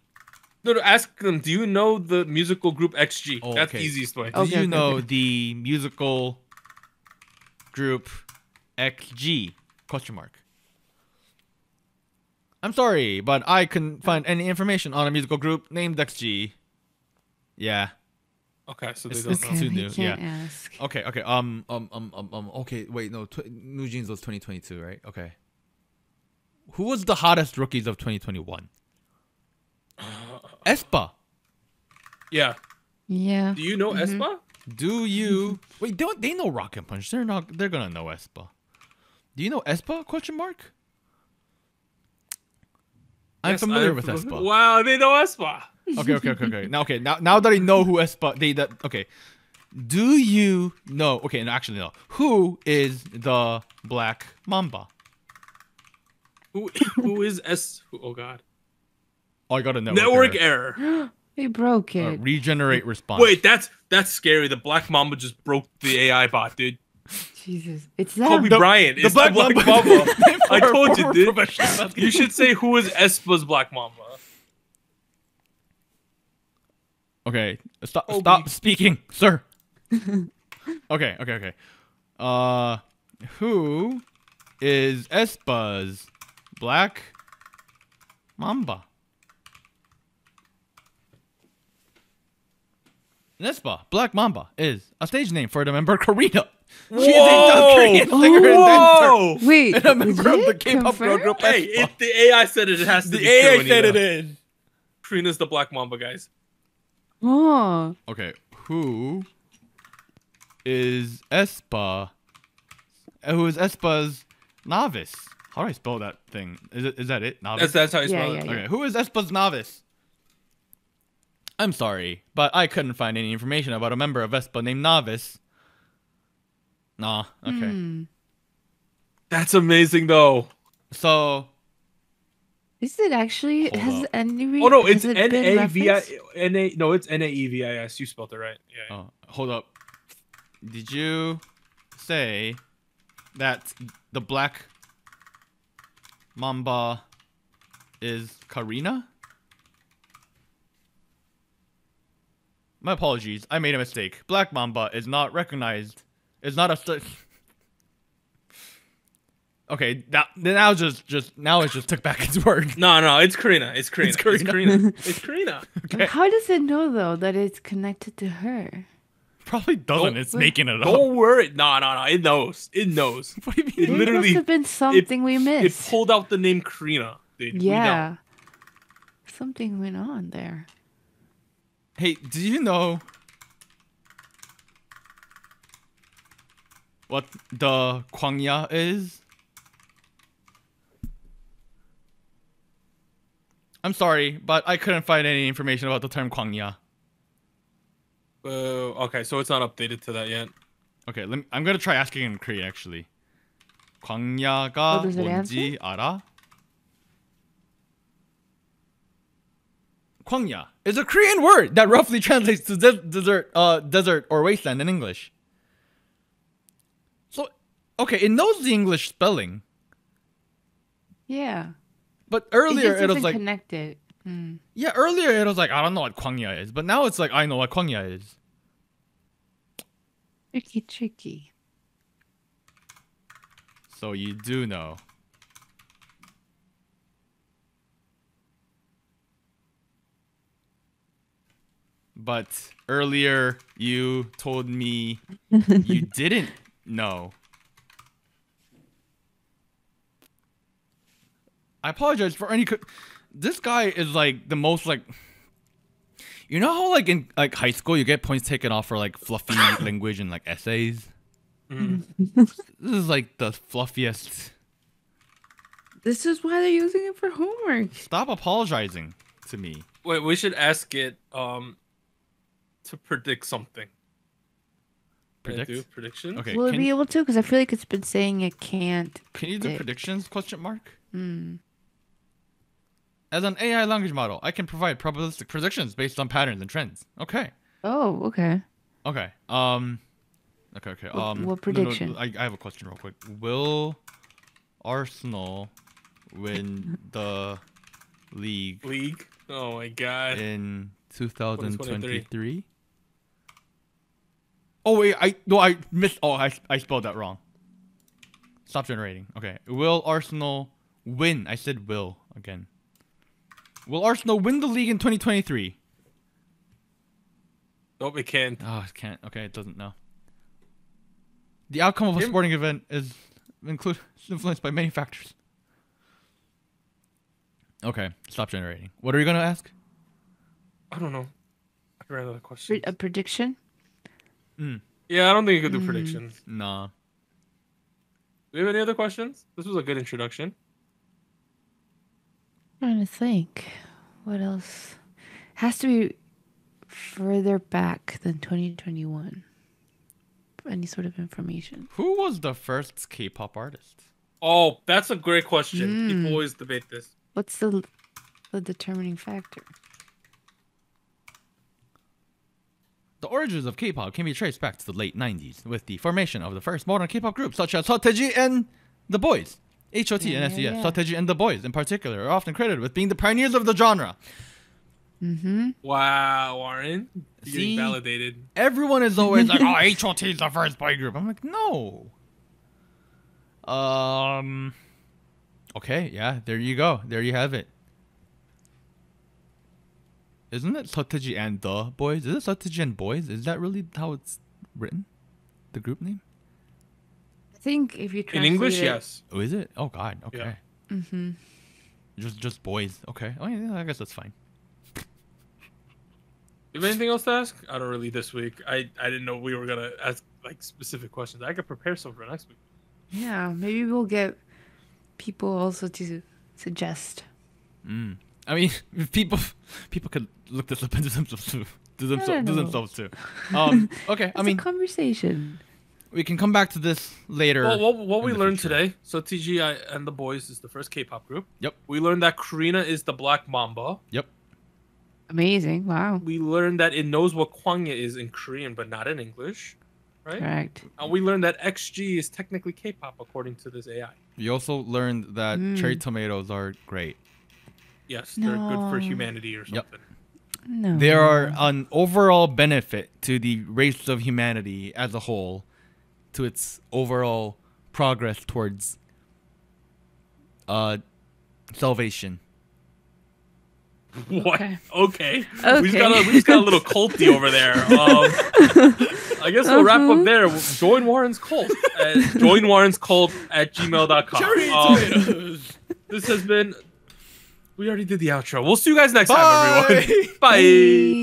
No, ask them. Do you know the musical group XG? Oh, That's the easiest way. Do you know the musical group XG? Question mark. I'm sorry, but I couldn't find any information on a musical group named XG. Yeah. Okay, so they It's don't know. too we new. Yeah. can't ask. Okay. Okay. Wait, no. New Jeans was 2022, right? Okay. Who was the hottest rookies of 2021? aespa. Yeah. Yeah. Do you know aespa? Do you? Wait, don't they know Rocket Punch? They're not. They're gonna know aespa. Do you know aespa? Question mark. I'm Yes, familiar with aespa. Wow, they know aespa. Okay. Now that I know who aespa, okay. Do you know? Okay, no, actually no. Who is the Black Mamba? Who is S? Oh God. Oh, I got a Network error. They broke it. Regenerate response. Wait, that's scary. The Black Mamba just broke the AI bot, dude. Jesus. It's that. Kobe Bryant is the Black Mamba. I told you, dude. You should say who is aespa's Black Mamba. Okay, stop speaking, sir. Okay. Who is aespa's Black Mamba? aespa, Black Mamba, is a stage name for the member Karina. She is a Korean singer and dancer. Wait, and a member of the K-pop girl confirmed? group Hey, aespa. if the AI said it, it has to The be AI true, said Anita. it is. Karina's the Black Mamba, guys. Oh. Okay, who is aespa? Who is aespa's novice? How do I spell that thing? Is that it? Novice. That's how you spell it. Yeah. Okay, who is aespa's novice? I'm sorry, but I couldn't find any information about a member of aespa named Novice. Nah, okay. That's amazing, though. So, Is it actually? Hold Has up. any? Oh no, it's has it been N-A-V-I referenced? N-A. No, it's N-A-E-V-I-S. You spelled it right. Yeah. oh, hold up. Did you say that the Black Mamba is Karina? My apologies. I made a mistake. Black Mamba is not recognized. It's not a. Okay, now it just took back its word. No, it's Karina. It's Karina. It's Karina. It's Karina. It's Karina. Okay. How does it know though that it's connected to her? Probably doesn't. It's making it up. Don't worry. No. It knows. It knows. What do you It mean? There literally- must have been something we It missed. pulled out the name Karina. Dude. We know. Yeah. Something went on there. Hey, do you know what the Kwangya is? I'm sorry, but I couldn't find any information about the term Kwangya. Okay, so it's not updated to that yet. Okay, I'm gonna try asking in Korean actually. 광야가 does it 뭔지 알아? 광야 is a Korean word that roughly translates to desert or wasteland in English. So, okay, it knows the English spelling, Yeah. but It earlier just it was doesn't like, connect it. yeah, earlier it was like, I don't know what 광야 is, but now it's like, I know what 광야 is. Tricky. So you do know. But earlier you told me you didn't know. I apologize for any. This guy is like the most like. You know how like in like high school you get points taken off for like fluffy language and like essays. This is like the fluffiest. This is why they're using it for homework. Stop apologizing to me. Wait, we should ask it to predict something. Can I Predict? do predictions? Okay. Will it be able to? Because I feel like it's been saying it can't. Can you do predictions? Question mark. Hmm. As an AI language model, I can provide probabilistic predictions based on patterns and trends. Okay. Oh, okay. Okay. Okay. What No, prediction? I have a question real quick. Will Arsenal win the league League. Oh my god. in 2023? Oh wait, I missed. Oh, I spelled that wrong. Stop generating. Okay. Will Arsenal win? I said will. again. Will Arsenal win the league in 2023? Nope, it can't. Oh, it can't. Okay, it doesn't know. The outcome of a sporting event is influenced by many factors. Okay, stop generating. What are you going to ask? I don't know. I ran out of questions. A prediction? Yeah, I don't think you could do predictions. Nah. Do we have any other questions? This was a good introduction. I'm trying to think. What else? Has to be further back than 2021. Any sort of information. Who was the first K-pop artist? Oh, that's a great question. People always debate this. What's the determining factor? The origins of K-pop can be traced back to the late 90s with the formation of the first modern K-pop groups such as SojuTalk and The Boys. HOT and SES, SojuTalk and The Boys in particular are often credited with being the pioneers of the genre. Wow, Warren. You're See? getting validated. Everyone is always like, oh, HOT is the first boy group. I'm like, no. Okay, yeah, there you go. There you have it. Isn't it SojuTalk and The Boys? Is it SojuTalk and Boys? Is that really how it's written? The group name? I think if you In translate English, it, yes. Oh, is it? Oh, God. Okay. Mm-hmm. Just Boys. Okay. Oh, yeah, I guess that's fine. You have anything else to ask? I don't really this week. I didn't know we were going to ask like specific questions. I could prepare some for next week. Yeah, maybe we'll get people also to suggest. I mean, people could look this up and do themselves too. Okay, I It's mean, a conversation. we can come back to this later. Well, what we in the learned future. today, so TG and The Boys is the first K-pop group. Yep. We learned that Karina is the Black Mamba. Yep. Amazing. Wow. We learned that it knows what Kwangya is in Korean, but not in English. Right? Correct. And we learned that XG is technically K-pop according to this AI. We also learned that cherry tomatoes are great. Yes, they're good for No. humanity or Yep. something. No. They are an overall benefit to the race of humanity as a whole, to its overall progress towards salvation. What? Okay. Okay. We just got a little culty over there. I guess we'll wrap up there. Join Warren's cult. Join Warren's cult at gmail.com. This has been. We already did the outro. We'll see you guys next time, everyone. Bye.